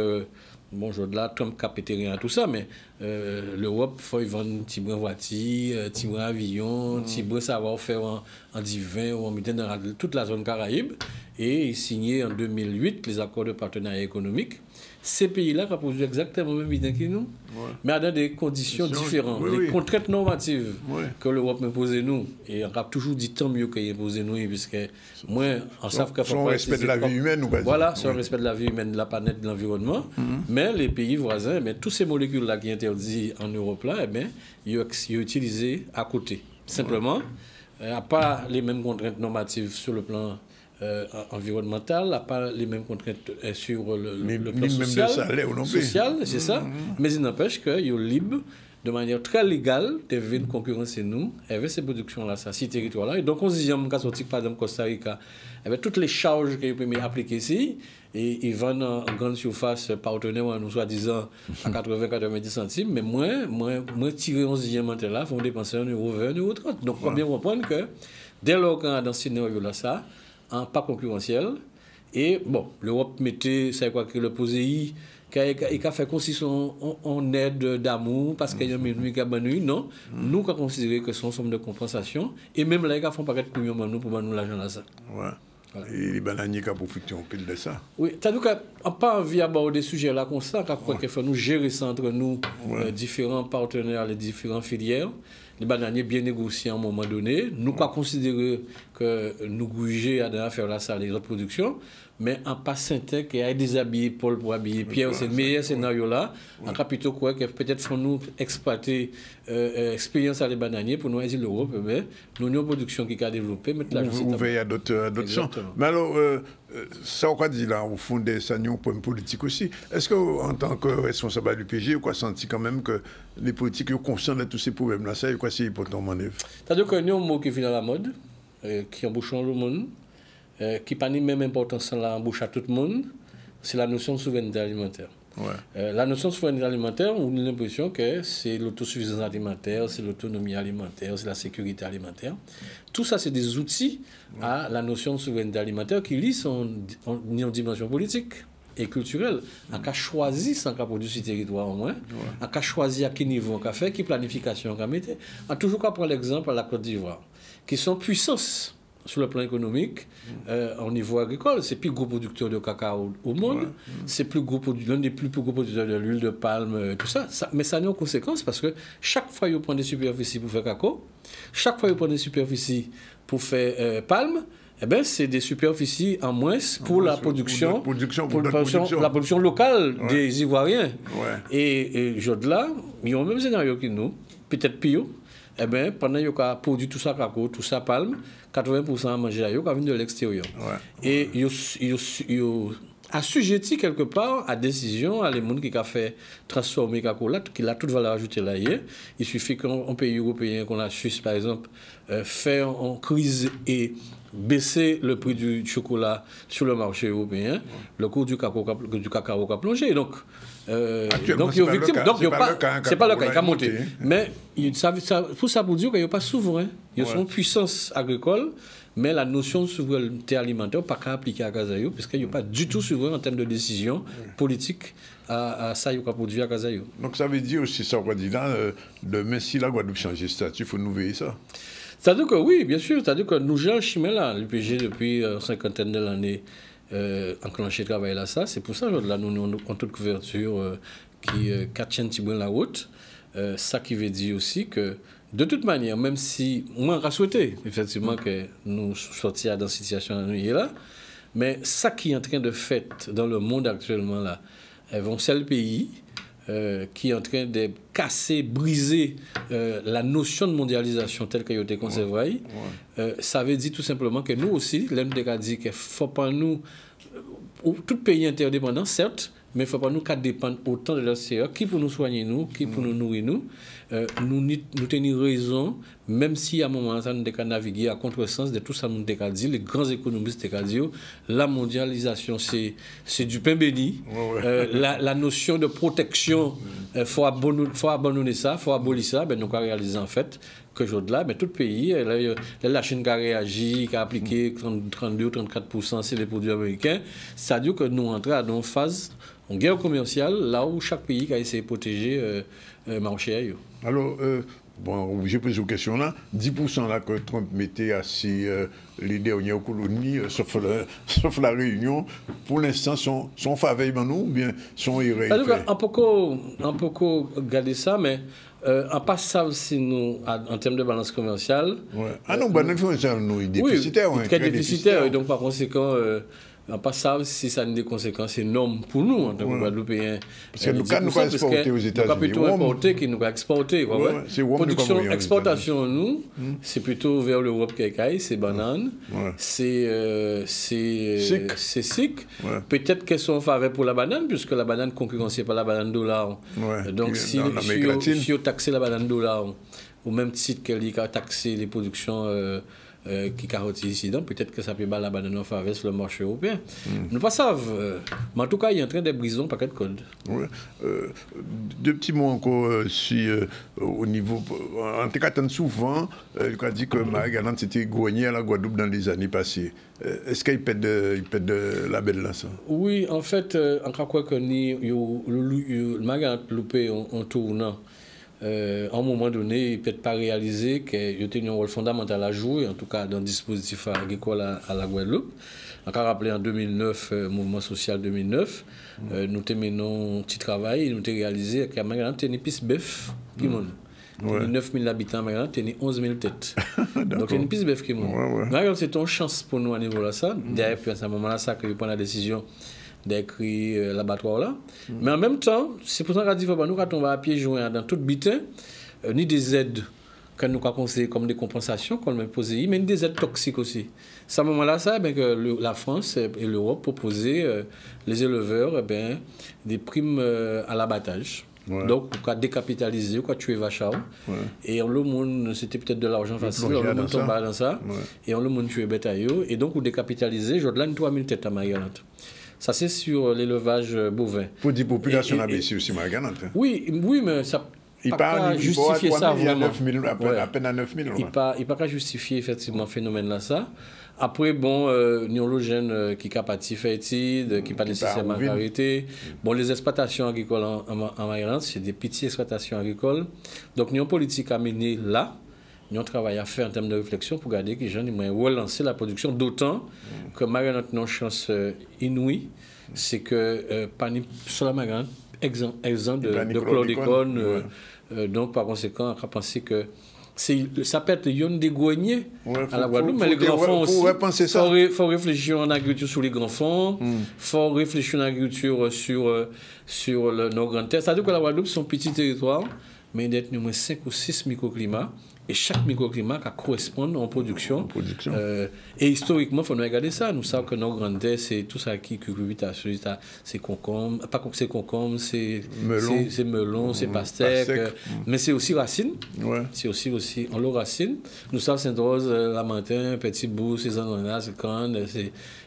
bon, là, Trump a pété rien à tout ça, mais l'Europe, il faut vendre un petit brin voiture, un petit brin avion, un petit brin savoir-faire en divin ou en mitaine dans toute la zone Caraïbe. Et il signait en 2008 les accords de partenariat économique. Ces pays-là ont produit exactement le même bitin que nous, mais dans des conditions différentes, des contraintes normatives que l'Europe impose nous. Et on a toujours dit tant mieux qu'il impose nous, puisque moins on sait qu'il faut pas respect de la vie humaine, ou pas. Voilà, c'est un respect de la vie humaine, de la planète, de l'environnement. Mais les pays voisins, tous ces molécules-là qui sont interdites en Europe, là, ils sont utilisés à côté. Simplement, à pas les mêmes contraintes normatives sur le plan environnemental, à pas les mêmes contraintes sur le plan social, c'est ça. Mais il n'empêche qu'ils sont libres, de manière très légale, de venir concurrencer nous avec ces productions-là, ces territoires-là. Et donc, on se dit, par exemple, Costa Rica, avec toutes les charges qu'ils peuvent appliquer ici, et ils vendent en grande surface partenaire, nous soi-disant, à 80-90 centimes, mais moins tiré 11e là, font dépenser 1 euro, 20, 1 euro 30. Donc, on peut bien comprendre que dès lors qu'on a dans ce scénario-là, ça, pas concurrentiel. Et bon, l'Europe mettait, c'est quoi que le POSEI, qui a fait concession en aide d'amour, parce qu'il y a une nuit qui a banni, non. Nous, qui avons considéré que c'est une somme de compensation, et même là, ils font pas de couillons pour nous l'argent là ça. Ouais. Voilà. Et les bananiers qui ont profité en pile de ça. Oui, c'est-à-dire qu'on n'a pas envie d'aborder des sujets là comme ça, qu'il faut nous gérer ça entre nous, différents partenaires, les différentes filières. les bananiers bien négociés à un moment donné. Nous pas considérer que nous gouger à faire la salle des autres productions, mais en passant qu'il y a déshabillé Paul pour habiller Pierre, c'est le meilleur scénario là. En capitaux quoi que peut-être faut nous exploiter expérience à les bananiers pour nous aider l'Europe, mais nous avons une production qui a développé. Vous veillez à d'autres champs. Mais alors, ça, on va dire là, au fond des sagnons pour une politique aussi. Est-ce que, en tant que responsable du PG, vous avez senti quand même que les politiques sont conscients de tous ces problèmes-là? Ça, c'est quoi c'est important manœuvre? C'est-à-dire qu'il y a un mot qui vient dans la mode, qui embouche le monde, qui n'a pas ni même importance dans l'embouche à tout le monde, c'est la notion de souveraineté alimentaire. Ouais. La notion de souveraineté alimentaire, on a l'impression que c'est l'autosuffisance alimentaire, c'est l'autonomie alimentaire, c'est la sécurité alimentaire. Tout ça, c'est des outils à la notion de souveraineté alimentaire qui lit en dimension politique et culturelle. On a choisi sans qu'on produise ce territoire au moins. On a choisi à quel niveau on a fait, quelle planification on a mis. On a toujours qu'à prendre l'exemple à la Côte d'Ivoire, qui sont puissances sur le plan économique, au niveau agricole. C'est le plus gros producteur de cacao au monde. C'est l'un des plus gros producteurs de l'huile de palme, tout ça. Mais ça a une conséquence parce que chaque fois qu'ils prennent des superficies pour faire cacao, chaque fois qu'ils prennent des superficies pour faire palme, eh ben, c'est des superficies en moins pour la production, la production locale des Ivoiriens. Et là, ils ont le même scénario que nous, peut-être pire. Eh bien, pendant qu'ils ont produit tout ça cacao, tout ça palme, 80% à manger là, ils viennent de l'extérieur. Et ils ont assujetti quelque part à décision à les gens qui ont fait transformer le cacao là, qui a toute valeur ajoutée là. Il suffit qu'un pays européen, comme la Suisse par exemple, fait en crise et baisser le prix du chocolat sur le marché européen, le cours du cacao a plongé. Donc, ils sont victimes. Donc, c'est pas le cas, il a monté. Mais pour ça, pour dire qu'ils ne sont pas souverains. Ils sont puissance agricole, mais la notion de souveraineté alimentaire n'est pas appliquée à Kazaïo, parce qu'ils ne sont pas du tout souverains en termes de décision politique à ça qu'ils ont produit à Kazaïo. Donc, ça veut dire aussi, ça, on va dire là, demain, si la Guadeloupe change de statut, il faut nous veiller ça. C'est-à-dire que oui, bien sûr, c'est-à-dire que nous, Jean Chimela, l'UPG, depuis une cinquantaine d'années, enclenché le travail là, ça. C'est pour ça que là, nous avons toute couverture qui tient la route. Ça qui veut dire aussi que, de toute manière, même si, moi, on a souhaité, effectivement, que nous sortions dans cette situation là, mais ça qui est en train de faire dans le monde actuellement là, c'est le pays qui est en train de casser, briser la notion de mondialisation telle qu'elle a été conservée. Ça veut dire tout simplement que nous aussi, l'un des cas dit qu'il ne faut pas nous, tout pays interdépendant, certes, mais il ne faut pas nous dépendre autant de l'extérieur, qui pour nous soigner nous, qui pour nous nourrir nous. Nous tenons raison, même si à un moment ça nous avons navigué à contresens de tout ça nous avons dit, les grands économistes ont dit, la mondialisation c'est du pain béni. La notion de protection, il faut abandonner ça, il faut abolir ça. Ben, nous avons réalisé en fait que là, mais tout le pays, la Chine qui a réagi, qui a appliqué 32-34%, c'est les produits américains. Ça veut dire que nous entrons dans une phase en guerre commerciale, là où chaque pays a essayé de protéger le marché. Alors, bon, j'ai posé une question là. 10% là que Trump mettait à les dernières colonies, sauf la Réunion, pour l'instant, sont favorables à nous ou bien sont irréels? On peut garder ça, mais en passant si nous, en termes de balance commerciale. Ah non, balance commerciale, nous, il est déficitaire. Oui, très déficitaire, et donc par conséquent. On pas ça si ça a des conséquences énormes pour nous en tant que Guadeloupéens. Parce que nous avons exporté aux États-Unis. Nous avons plutôt importé qu'ils nous exporté. Production, exportation, nous, c'est plutôt vers l'Europe qu'elle c'est banane, c'est sick. Peut-être qu'elles sont en faveur pour la banane, puisque la banane concurrencée par la banane dollar. Donc si on taxe la banane dollar, au même titre qu'elle a taxé les productions qui carotte ici, donc peut-être que ça peut battre la banane en faveur sur le marché européen. Nous ne pas savons. Mais en tout cas, il y a en train de briser un paquet de codes. Deux petits mots encore au niveau. En tout cas, souvent, il a dit que Marie-Galante s'était éloignée à la Guadeloupe dans les années passées. Est-ce qu'il pète de la belle là, ça? Oui, en fait, en quoi que Marie-Galante loupé en tournant. À un moment donné, il ne peut pas réaliser qu'il y a un rôle fondamental à jouer, en tout cas dans le dispositif agricole à la Guadeloupe. On a rappelé en 2009, mouvement social 2009, nous avons mené un petit travail et nous avons réalisé qu'il y a une piste bœuf qui monte. 9 000 habitants, maintenant, tu as 11 000 têtes. Donc, c'est une piste bœuf qui est moi. C'est ton chance pour nous à niveau là, ça. Derrière, puis à ce moment-là, ça, que je prends la décision d'écrire l'abattoir là. Mais en même temps, c'est pour ça qu'on dit, nous, quand on va à pied joint dans tout bitin, ni des aides que nous avons conseillé comme des compensations qu'on a posées, mais ni des aides toxiques aussi. À ce moment-là, ça, que la France et l'Europe proposaient les éleveurs des primes à l'abattage. Donc, pour décapitaliser, pour tuer Vachao. Et on le monde, c'était peut-être de l'argent facile, on le monde tombait dans ça. Et on le monde tuer Betaillot. Et donc, pour décapitaliser, j'ai de 3 000 têtes à Marie-Galante. Ça, c'est sur l'élevage bovin. Pour des populations abaissées aussi, Marie-Galante. Oui, mais ça. Il ne peut pas justifier ça vraiment. À peine à 9 000. Il ne peut pas justifier effectivement le phénomène là ça. Après, bon, nous les jeunes qui sont partis faire études, qui n'ont pas nécessairement arrêté. Bon, les exploitations agricoles en Maryland, c'est des petites exploitations agricoles. Donc, nous avons une politique à mener là. Nous avons un travail à faire en termes de réflexion pour garder que les jeunes aient relancé la production. D'autant que Maryland a une chance inouïe, c'est que sur la Maryland, exemple de chlordécone. Donc, par conséquent, on a pensé que ça peut être une des greniers à la Guadeloupe, mais les grands fonds aussi. Il faut réfléchir en agriculture sur les grands fonds, il faut réfléchir en agriculture sur nos grandes terres. C'est-à-dire que la Guadeloupe, c'est un petit territoire, mais il y a au moins 5 ou 6 microclimats. Et chaque microclimat correspond en production. Et historiquement, il faut nous regarder ça. Nous savons que nos grandes terres, c'est tout ça qui cultive, c'est concombre, pas c'est concombre, c'est melon, c'est pastèque, mais c'est aussi racine. C'est aussi en l'eau racine. Nous savons Sainte-Rose, Lamentin, Petit Bout, ces ananas, ces cannes,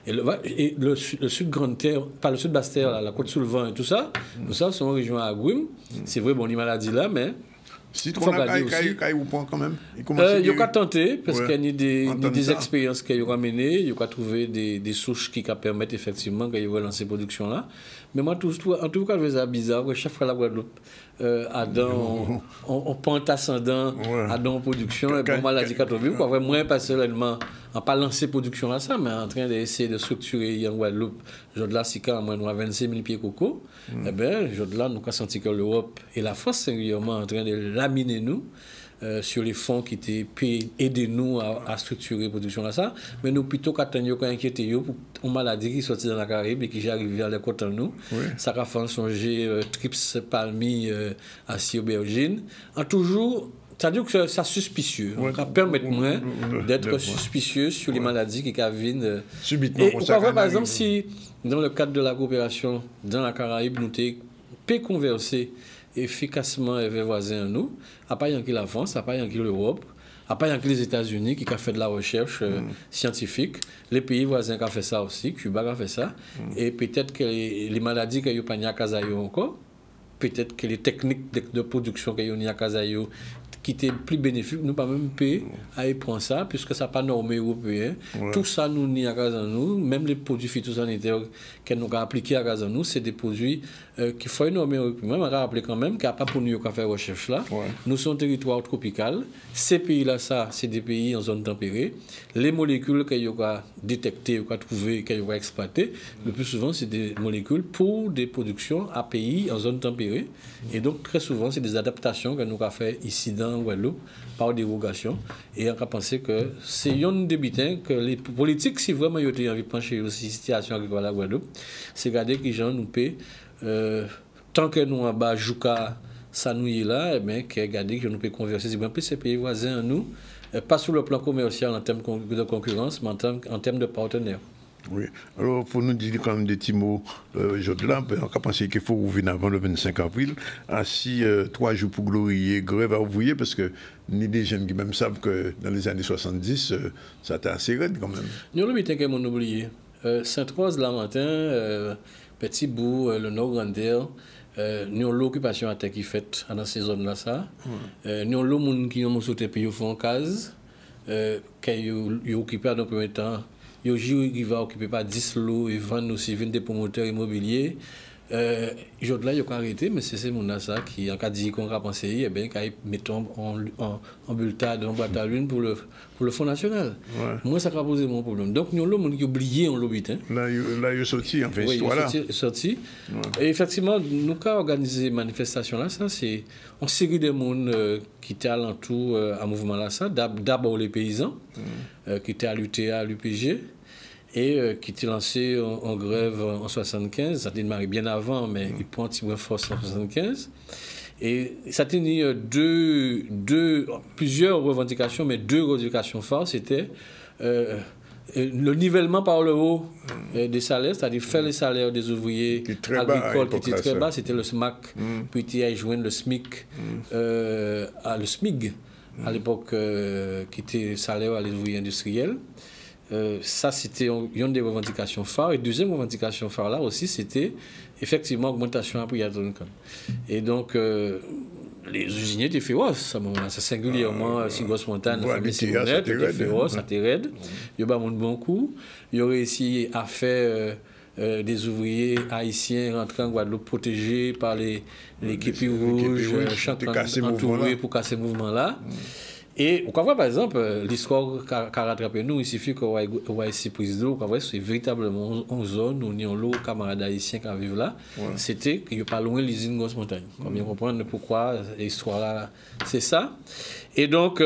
et le sud grande terre, pas le sud basse terre, la côte sous le vent et tout ça. Nous savons sont en région à Agouim. C'est vrai, bon, il y a maladie là, mais si on a au point quand même. Il y a qu'à tenter, parce qu'il y a des expériences qu'il y a menées, il y a qu'à trouver des souches qui permettent effectivement qu'il y ait relancé cette production-là. Mais moi, en tout cas, je trouve ça bizarre, que chaque fois la Guadeloupe, on pente ascendant, Adam en production, et pour moi, la dichotomie, quoi, moi, personnellement, en pas lancé production là, ça, mais en train d'essayer de structurer en Guadeloupe, là, si quand moi, nous avons 25 000 pieds coco, eh bien, là, nous avons senti que l'Europe et la France, singulièrement, en train de laminer nous. Sur les fonds qui étaient aider nous à structurer la production là ça, mais nous plutôt qu'attendre qu'on inquiète pour une maladie qui sortit dans la Caraïbe et qui arrive vers les côtes en nous, ça a fait songer trips, palmiers, assis aubergine, en toujours. C'est-à-dire que c'est suspicieux. Ça permet moins d'être suspicieux sur les maladies qui viennent subitement. Et on peut voir, par exemple, si dans le cadre de la coopération dans la Caraïbe, nous avons conversé efficacement avec les voisins nous, à part la France, à part l'Europe, à part les États-Unis qui ont fait de la recherche scientifique, les pays voisins qui ont fait ça aussi, Cuba qui a fait ça, et peut-être que les maladies qu'il y a pas à Casayo encore, peut-être que les techniques de production qu'il y a à Casayo qui étaient plus bénéfiques, nous pas même payer à y prendre ça, puisque ça n'a pas normé européen. Tout ça, nous n'y a qu'à nous, même les produits phytosanitaires que nous avons appliqués à nous, c'est des produits qui faut normer européen. On va rappeler quand même qu'il n'y a pas pour nous qu'à faire recherche là. Nous sommes un territoire tropical. Ces pays-là, ça, c'est des pays en zone tempérée. Les molécules qu'il y a détectées, qu'il y a trouvées, qu'il y a exploitées, le plus souvent, c'est des molécules pour des productions à pays en zone tempérée. Et donc, très souvent, c'est des adaptations que nous avons fait ici dans Guadeloupe par dérogation. Et on a pensé que c'est un des butins que les politiques, si vraiment ils ont envie de pencher aussi la situation agricole à Guadeloupe, c'est garder que les gens nous paient. Tant que nous en bas, Jouka, ça nous est là, et bien, garder que nous pouvons converser. C'est bien plus ces pays voisins, nous, pas sur le plan commercial en termes de concurrence, mais en termes de partenaires. Oui. Alors, pour nous dire quand même des petits mots, là, on a pensé qu'il faut ouvrir avant le 25 avril. Ainsi, 3 jours pour glorier, grève à ouvrier, parce que ni des jeunes qui même savent que dans les années 70, ça était assez raide quand même. Nous, le matin, qu'on a oublié. Sainte-Rose, Lamentin, Petit Bout, le Nord-Grandeur, nous avons l'occupation à terre qui fait dans ces zones-là. Nous avons le monde qui ont sauté puis ils font case, qui ont occupé dans le premier temps. Il y a qui va occuper pas 10 lots et vendre aussi 20 des promoteurs immobiliers. Aujourd'hui, il a arrêté, mais c'est ces gens-là qui, en cas de dire qu'on a pensé, eh bien, qu'ils mettent en bulletin dans boîte à lune pour le Fonds national. Ouais. Moi, ça a posé mon problème. Donc, nous avons oublié en l'obit. Là, il est sorti, en fait, oui, histoire là. Il est sorti. Ouais. Et effectivement, nous avons organisé cette manifestation-là, ça, c'est une série de monde qui étaient alentour à mouvement là, ça. D'abord les paysans, qui étaient à l'UTA, à l'UPG. Et qui était lancé en grève en 75, ça a démarré bien avant, mais il prend un petit peu force en 75. Et ça a tenu plusieurs revendications, mais deux revendications fortes, c'était le nivellement par le haut des salaires, c'est-à-dire faire les salaires des ouvriers agricoles qui étaient très bas, c'était le SMAC, puis il y a joint le SMIC, le SMIG, à l'époque, qui était salaire à les ouvriers industriels. Ça, c'était une des revendications phares. Et deuxième revendication phare là aussi, c'était effectivement l'augmentation à prix à Tonkan. Et donc, les usiniers étaient féroces à ce moment-là. C'est singulièrement si grosse montagne, la famille Simonette était féroce, ça était raide. Il y a eu un bon coup. Il a réussi à faire des ouvriers haïtiens rentrant en Guadeloupe protégés par les képis rouges, entourés pour casser ce mouvement-là. Et on voit par exemple l'histoire qu'a rattrapé nous, il suffit qu'on voit ici prise d'eau, c'est véritablement en zone où nous avons camarades haïtiens qui vivent là. Ouais. C'était qu'il n'y a pas loin l'usine Grosse Montagne. Comme bien comprendre pourquoi l'histoire là, c'est ça. Et donc,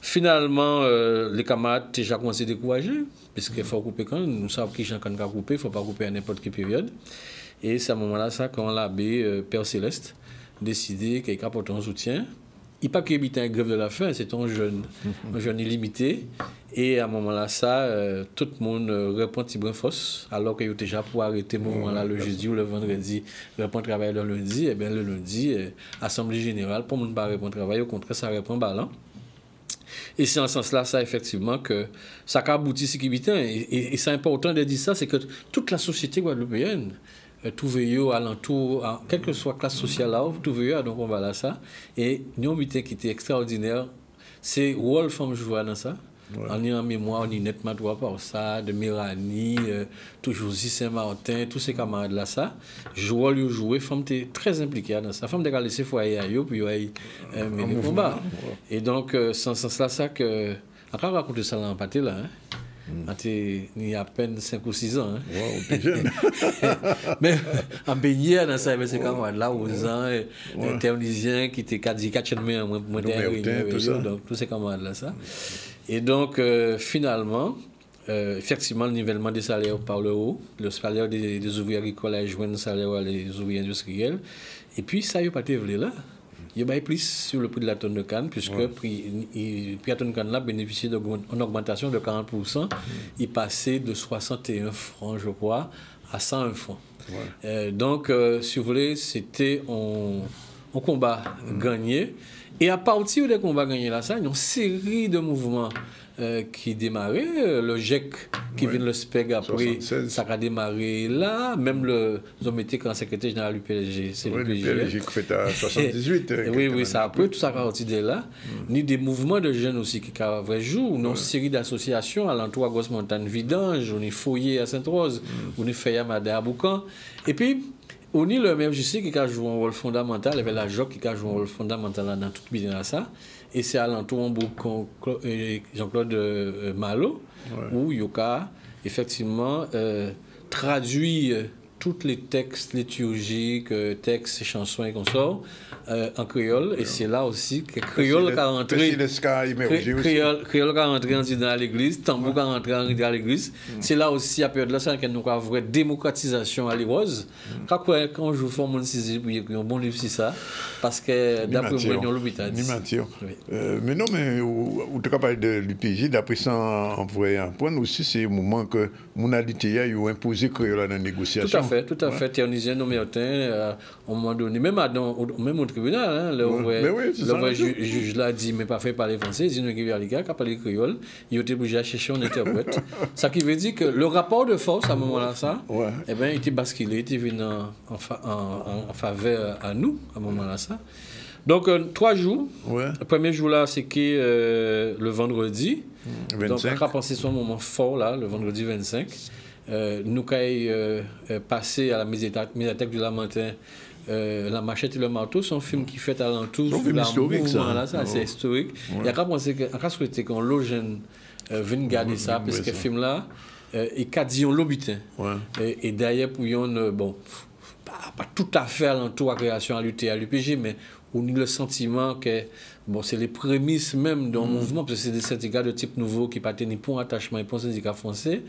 finalement, les camarades ont déjà commencé à décourager, puisqu'il faut couper quand nous savons qui chacun va couper, il ne faut pas couper à n'importe quelle période. Et c'est à ce moment-là, quand l'abbé Père Céleste décidé qu'il apporte un soutien. Il n'y a pas qu'il y ait un grève de la faim, c'est un jeune illimité. Et à un moment-là, tout le monde reprend petit brin force, alors qu'il y a déjà pour arrêter le mouvement-là le jeudi ou le vendredi, reprend travail le lundi. Et bien le lundi, Assemblée générale, pour ne pas répondre travail, au contraire, ça reprend ballon. Et c'est en ce sens-là, ça, effectivement, que ça a abouti ce qui et c'est important de dire ça, c'est que toute la société guadeloupéenne, tout veilleux alentour, quelle que soit la classe sociale là, tout veilleux, donc on va là ça. Et nous avons qui était extraordinaire, c'est rôle femme jouer dans ça. Ouais. On est en mémoire, on est nettement droit par ça, de Mirani, toujours Saint-Martin, tous ces camarades là ça. Jouer, femme était très impliquée dans ça. Femme de laisser foyer à eux, puis il mener le combat. Et donc, c'est en ce sens là ça que. Après, on raconte ça dans le pâté là. Il y a à peine 5 ou 6 ans. Hein. Wow, jeune. Mais en baigné dans ça, c'est quand même là, aux ans, Théolisiens qui étaient 4 mai, donc tous ces camarades là, ça. Et donc, finalement, effectivement, le nivellement des salaires par le haut, le salaire des ouvriers agricoles a joint le salaire des ouvriers industriels, et ça, il n'y a pas été là. Il y a plus sur le prix de la tonne de canne, puisque le prix de la tonne de canne là bénéficiait d'une augmentation de 40%. Il passait de 61 francs, je crois, à 101 francs. Ouais. Donc, si vous voulez, c'était un combat gagné. Et à partir des combats gagnés là, il y a une série de mouvements qui démarraient. Le GEC qui vient le SPEG après, 76. Ça a démarré là. Même le Zomété, quand secrétaire général du PLG, c'est le PLG qui fait à 78. Oui, ça après, tout ça a parti de là. Ni des mouvements de jeunes aussi qui ont vrai jour. Une série d'associations à l'entour à Grosse Montagne Vidange, on est Foyer à Sainte-Rose, on est Fayamada à Boucan. Et puis, on est le même JC qui a joué un rôle fondamental, il y avait la JOC qui a joué un rôle fondamental dans toute bien ça. Et c'est à l'entour un groupe Jean-Claude Malo, où Yoka, effectivement, traduit tous les textes liturgiques, textes, chansons et consorts en créole. Et c'est là aussi que créole a rentré dans l'église, tambour a rentré dans l'église. C'est là aussi, à période là, c'est qu'il y a une vraie démocratisation à l'Irose. Quand je forme mon CISI, il y a un bon livre, c'est ça. Parce que d'après moi, il y a l'hôpital. Mais non, mais on te parle de l'UPJ, d'après ça, en vrai, un point aussi, c'est au moment que monalité a imposé créole dans la négociation. Tout à fait. Théonisien nommé à un moment donné, même au tribunal, hein, le juge l'a dit, mais pas fait parler français, il dit qu'il y a des gars qui parlent créole, il était obligé de chercher un interprète. Ça qui veut dire que le rapport de force à ce moment-là, ça, eh bien, il était basculé, il était venu en faveur à nous, à ce moment-là, ça. Donc, 3 jours. Le premier jour là, c'est le vendredi. 25. Donc, on a pensé sur un moment fort là, le vendredi 25. nous avons passé à la médiathèque du Lamentin. La Machette et le Marteau, c'est un film qui fait alentour sur la historique, ça c'est historique. Il y a qu'à penser qu'on souhaité qu'on l'ogène vienne garder ça, parce que le film là, il a dit on l'obitin. Et d'ailleurs, pour yon, bon, pas tout à fait alentour à la création à l'UT, à l'UPG, mais on a le sentiment que bon, c'est les prémices même d'un mouvement, parce que c'est des syndicats de type nouveau qui partent ni pour un attachement, ni pour un syndicat français.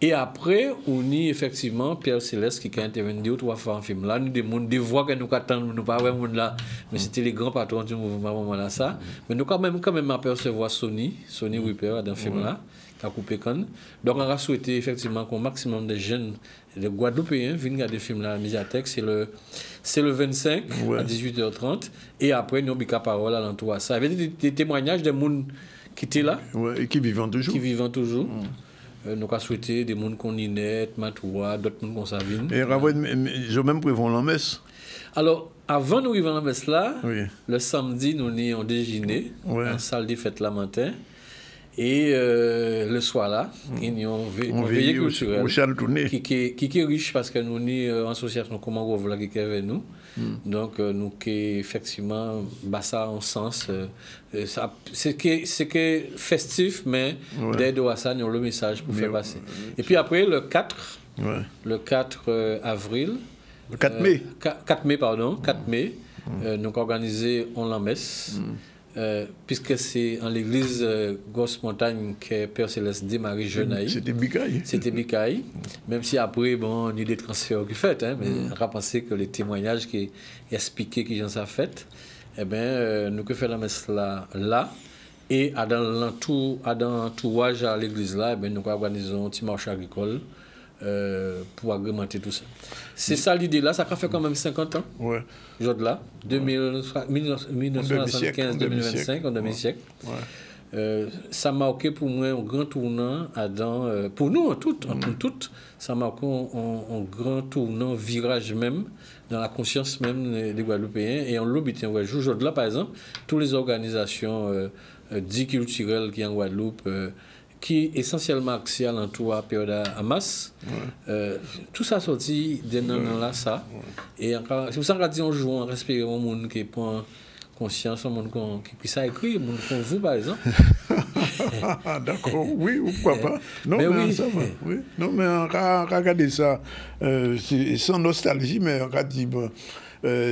Et après, on y effectivement Pierre Céleste qui a intervenu 2 ou 3 fois en film. Là, nous des voix que nous attendons, nous pas vraiment là, mais c'était les grands patrons du mouvement à ce moment-là ça. Mais nous quand même apercevoir Sony Ripper dans ce film là, qui a coupé con. Donc on a souhaité effectivement qu'un maximum de jeunes de Guadeloupéens viennent regarder le film là à la médiathèque. C'est le 25 à 18h30. Et après, nous avons eu parole à l'entour à ça. Il y avait des témoignages de gens qui étaient là. Et qui vivent toujours. Nous avons souhaité des gens qu'on y net, Matoua, d'autres gens qu'on savine. Et je même prévu la messe. Alors, avant nous arriver à la messe là, le samedi, nous avons déjeuné en salle des fêtes la matin. Et le soir là, ils ont veillé culturel qui est riche parce que nous avons une association comment on veut qui est avec nous. Donc nous avons effectivement ça en sens c'est que festif mais dès de ça nous avons le message pour faire passer. Et puis après le 4 avril le 4 mai 4 mai nous avons organisé la messe. Puisque c'est en l'église Grosse Montagne que Père Céleste démarré jeune. C'était Bikaï. Même si après, bon, on a des transferts qui fait, hein, mais on a pensé que les témoignages qui expliquaient qui ont ça fait, eh bien, nous que fait la messe là, et dans l'entourage à l'église là, eh bien, nous organisons un petit marché agricole. Pour agrémenter tout ça. C'est ça l'idée là, ça a fait quand même 50 ans. Aujourd'hui là, 1975-2025, en demi-siècle. Ça a marqué pour moi un grand tournant, pour nous en tout, ça a marqué un grand tournant, virage même, dans la conscience même des Guadeloupéens. Et on l'obtient. Aujourd'hui là, par exemple, toutes les organisations dites culturelles qui sont en Guadeloupe, qui est essentiellement axé à l'entour à période Hamas. Tout ça sorti de là ça. Et c'est pour ça qu'on dit on joue, on respire un monde qui prend conscience, un monde qui ça écrit, un monde comme vous par exemple. D'accord, oui, ou pourquoi pas. Non, mais oui. Ça va. Oui. Non, mais on va regarder ça sans nostalgie, mais on va dire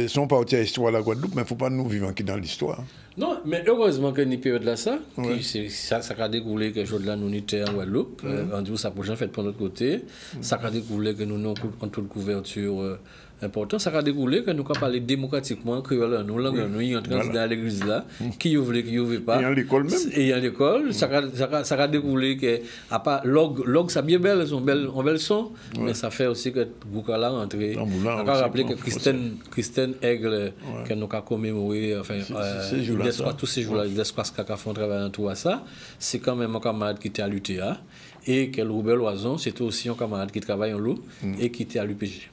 sont partis à l'histoire de la Guadeloupe, mais il ne faut pas nous vivre dans l'histoire. Non, mais heureusement qu'il y a une période là, ça a découlé que jour là nous étions en Guadeloupe, on dit ça prochain fait pour notre côté, ça a découlé que nous avons toute couverture importante, ça a découlé que nous avons parlé démocratiquement créole, nous langue nous entrons dans l'église là, qui voulait qui veut pas. Et en l'école même. Et en l'école, ça a découlé que à part log ça bien belle, son belle son, mais ça fait aussi que Boukala entré. On a rappelé que Christine Aigle que nous avons commémoré enfin tous ces jours-là, l'espace qui a fait un travail en tout à ça, c'est quand même un camarade qui était à l'UTA et que Robert Loison, c'était aussi un camarade qui travaille en l'eau et qui était à l'UPG.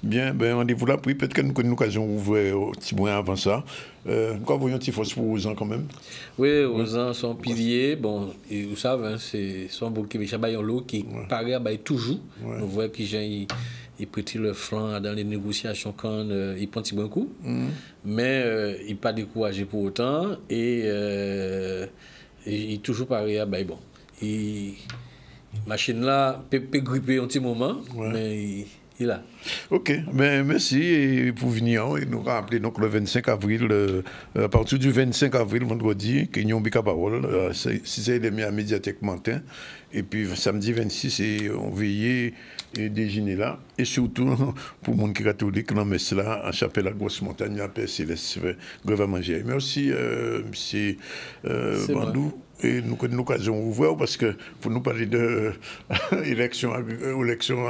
Bien, ben rendez-vous là, puis peut-être que nous avons l'occasion d'ouvrir un petit point avant ça. Nous voyons un petit force pour Ozan quand même. Oui, Ozan, son pilier, bon, et vous savez, hein, c'est son beau qui est en l'eau qui paraît toujours. On voit qu'il il prête le flanc dans les négociations quand il prend un petit bon coup, mais il n'est pas découragé pour autant et il est toujours pareil à bon. Machine là peut gripper un petit moment, mais il a. Ok, ben merci et pour venir et nous rappeler donc le 25 avril, à partir du 25 avril vendredi, que nous avons parole, si c'est les à médiathèque matin, et puis samedi 26 et on veillait et déjeuner là, et surtout pour les gens catholiques, dans messe là, en chapelle à Grosse Montagne, à Père Céleste, grave à manger. Merci, M. Bandou. Et nous avons l'occasion d'ouvrir parce que pour nous parler d'élection à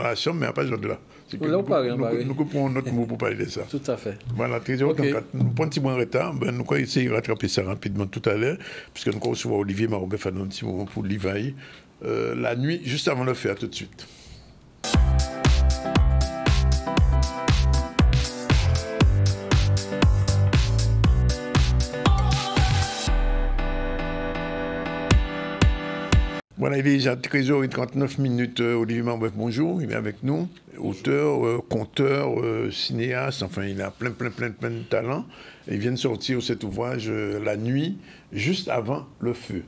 la Chambre, mais à pas de là. Nous prenons notre mot pour parler de ça. Tout à fait. Voilà, nous prenons un petit moment de retard, nous allons essayer de rattraper ça rapidement tout à l'heure, puisque nous allons recevoir Olivier Marobé faire un petit moment pour l'Ivaï, la nuit, juste avant de le faire, tout de suite. Voilà, Voilà, il est déjà 13h39, Olivier Marbeuf, bonjour, il est avec nous, auteur, conteur, cinéaste, enfin il a plein de talents. Il vient de sortir cet ouvrage La nuit, juste avant le feu.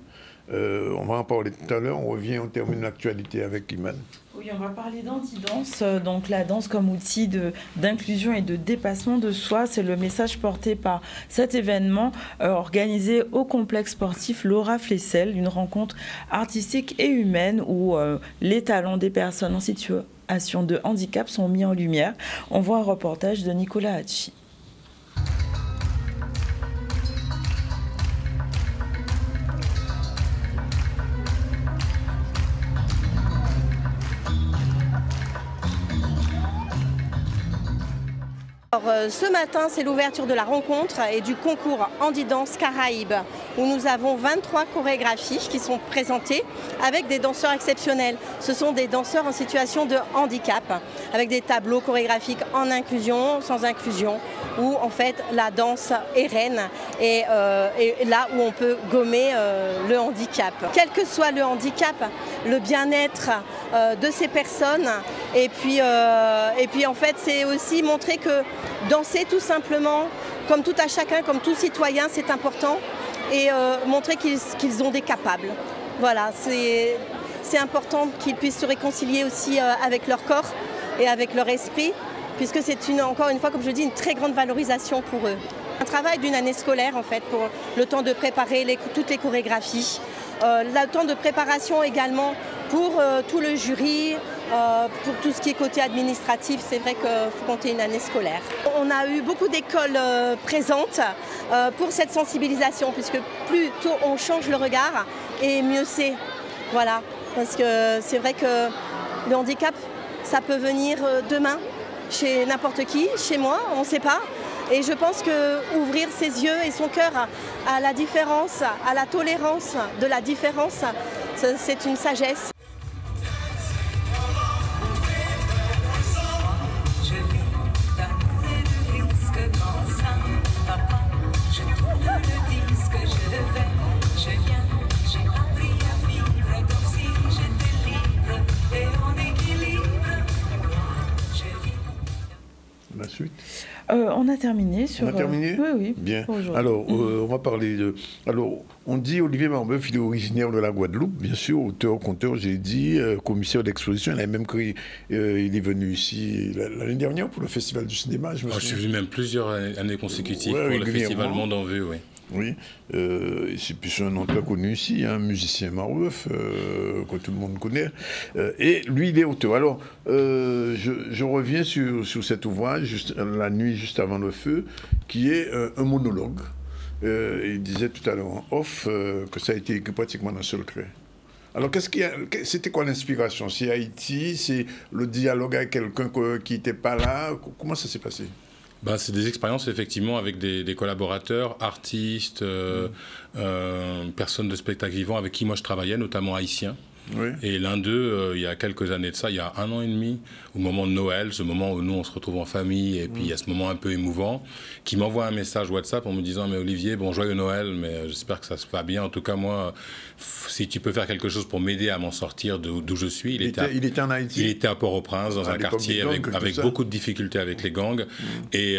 On va en parler tout à l'heure, on revient, on termine l'actualité avec Iman. Oui, on va parler d'anti-danse, donc la danse comme outil d'inclusion et de dépassement de soi. C'est le message porté par cet événement organisé au complexe sportif Laura Flessel, une rencontre artistique et humaine où les talents des personnes en situation de handicap sont mis en lumière. On voit un reportage de Nicolas Hachi. Ce matin, c'est l'ouverture de la rencontre et du concours Handi Danse Caraïbes, où nous avons 23 chorégraphies qui sont présentées avec des danseurs exceptionnels. Ce sont des danseurs en situation de handicap, avec des tableaux chorégraphiques en inclusion, sans inclusion, où en fait la danse est reine et là où on peut gommer le handicap. Quel que soit le handicap, le bien-être de ces personnes et puis en fait c'est aussi montrer que danser tout simplement, comme tout à chacun, comme tout citoyen, c'est important et montrer qu'ils ont des capables. Voilà, c'est important qu'ils puissent se réconcilier aussi avec leur corps et avec leur esprit, puisque c'est encore une fois, comme je dis, une très grande valorisation pour eux. Un travail d'une année scolaire en fait, pour le temps de préparer toutes les chorégraphies, le temps de préparation également pour tout le jury, pour tout ce qui est côté administratif, c'est vrai qu'il faut compter une année scolaire. On a eu beaucoup d'écoles présentes pour cette sensibilisation, puisque plus tôt on change le regard et mieux c'est. Voilà, parce que c'est vrai que le handicap, ça peut venir demain chez n'importe qui, chez moi, on ne sait pas. Et je pense qu'ouvrir ses yeux et son cœur à la différence, à la tolérance de la différence, c'est une sagesse. La suite. On a terminé sur... On a terminé ? Oui. Bien. Alors, on va parler de... Alors, on dit Olivier Marbeuf, il est originaire de la Guadeloupe, bien sûr, auteur, conteur, j'ai dit, commissaire d'exposition. Il a même créé... il est venu ici l'année dernière pour le Festival du cinéma. Je suis venu même plusieurs années consécutives pour le Festival Monde en Vue, oui. Oui, c'est plus un nom très connu ici, un musicien Marbeuf, que tout le monde connaît. Et lui, il est auteur. Alors, je reviens sur cet ouvrage, La nuit juste avant le feu, qui est un monologue. Il disait tout à l'heure en off que ça a été écrit pratiquement d'un seul trait. Alors, c'était quoi l'inspiration? C'est Haïti, c'est le dialogue avec quelqu'un qui n'était pas là? Comment ça s'est passé? C'est des expériences effectivement avec des collaborateurs, artistes, personnes de spectacle vivant avec qui moi je travaillais, notamment haïtiens. Oui. Et l'un d'eux, il y a quelques années de ça, il y a 1 an et demi, au moment de Noël, ce moment où nous on se retrouve en famille, et puis il y a ce moment un peu émouvant, qui m'envoie un message WhatsApp en me disant « Mais Olivier, bon, joyeux Noël, mais j'espère que ça se va bien. En tout cas, moi, si tu peux faire quelque chose pour m'aider à m'en sortir d'où je suis. » Il était en Haïti. Il était à Port-au-Prince, dans un quartier avec beaucoup de difficultés avec les gangs. Et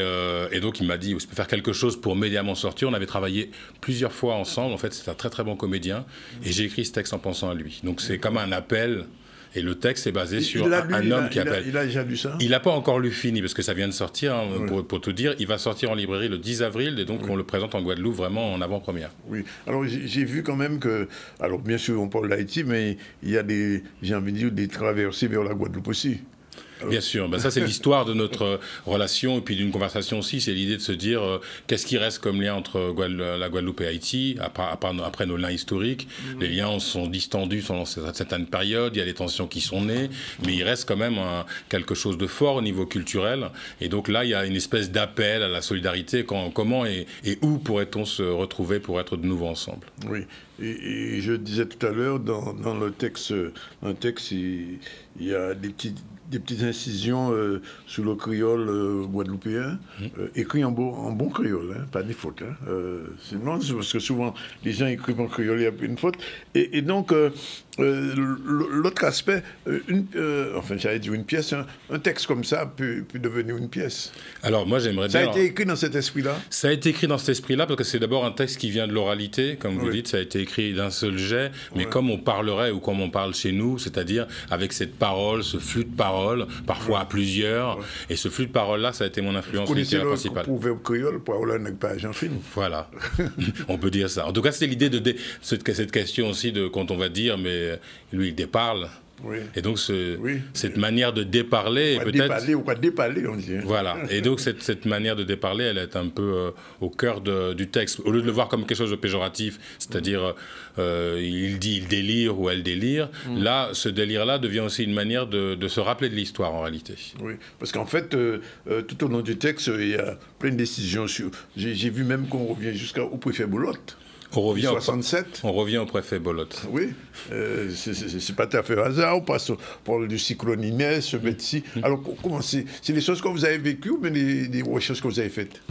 donc il m'a dit « Je peux faire quelque chose pour m'aider à m'en sortir. » On avait travaillé plusieurs fois ensemble. En fait, c'est un très très bon comédien. Et j'ai écrit ce texte en pensant à lui. Donc c'est comme un appel, et le texte est basé sur un homme qui appelle. Il a déjà lu ça? Il n'a pas encore lu fini, parce que ça vient de sortir, hein, pour tout dire. Il va sortir en librairie le 10 avril, et donc on le présente en Guadeloupe vraiment en avant-première. Oui, alors j'ai vu quand même que, alors bien sûr on parle d'Haïti, mais il y a j'ai envie de dire, des traversées vers la Guadeloupe aussi. Alors... Bien sûr, ça c'est l'histoire de notre relation et puis d'une conversation aussi, c'est l'idée de se dire qu'est-ce qui reste comme lien entre la Guadeloupe et Haïti, après nos liens historiques. Les liens sont distendus pendant certaines périodes, il y a des tensions qui sont nées, mais il reste quand même quelque chose de fort au niveau culturel. Et donc là, il y a une espèce d'appel à la solidarité, comment et où pourrait-on se retrouver pour être de nouveau ensemble. Oui, et je disais tout à l'heure, dans le texte, il y a des petits des petites incisions sur le créole guadeloupéen, écrit en bon créole, hein, pas des fautes. Hein. Sinon, parce que souvent, les gens écrivent en créole, il y a une faute. Et donc, l'autre aspect, enfin, j'allais dire une pièce, un texte comme ça peut devenir une pièce. Alors, moi, j'aimerais dire... Ça a été écrit dans cet esprit-là? Ça a été écrit dans cet esprit-là, parce que c'est d'abord un texte qui vient de l'oralité, comme vous dites, ça a été écrit d'un seul jet, mais comme on parlerait ou comme on parle chez nous, c'est-à-dire avec cette parole, ce flux de parole, parfois à plusieurs, et ce flux de parole-là, ça a été mon influence littéraire principale. Vous pouvez au créole, pour avoir une page en film. Voilà, on peut dire ça. En tout cas, c'était l'idée de cette question aussi de quand on va dire, mais lui, il déparle. Oui. Et donc, cette manière de déparler... Déparler, on dit. Voilà. Et donc, cette manière de déparler, elle est un peu au cœur du texte. Au lieu de le voir comme quelque chose de péjoratif, c'est-à-dire, il dit il délire ou elle délire, là, ce délire-là devient aussi une manière de se rappeler de l'histoire, en réalité. Oui, parce qu'en fait, tout au long du texte, il y a plein de décisions. J'ai vu même qu'on revient jusqu'au préfet Boulotte. On revient 67. On revient au préfet Bolotte. Oui, c'est pas tout à fait hasard. On passe par du cyclone Inès, ce Betsy. Alors, comment c'est des choses que vous avez vécues ou bien des recherches que vous avez faites?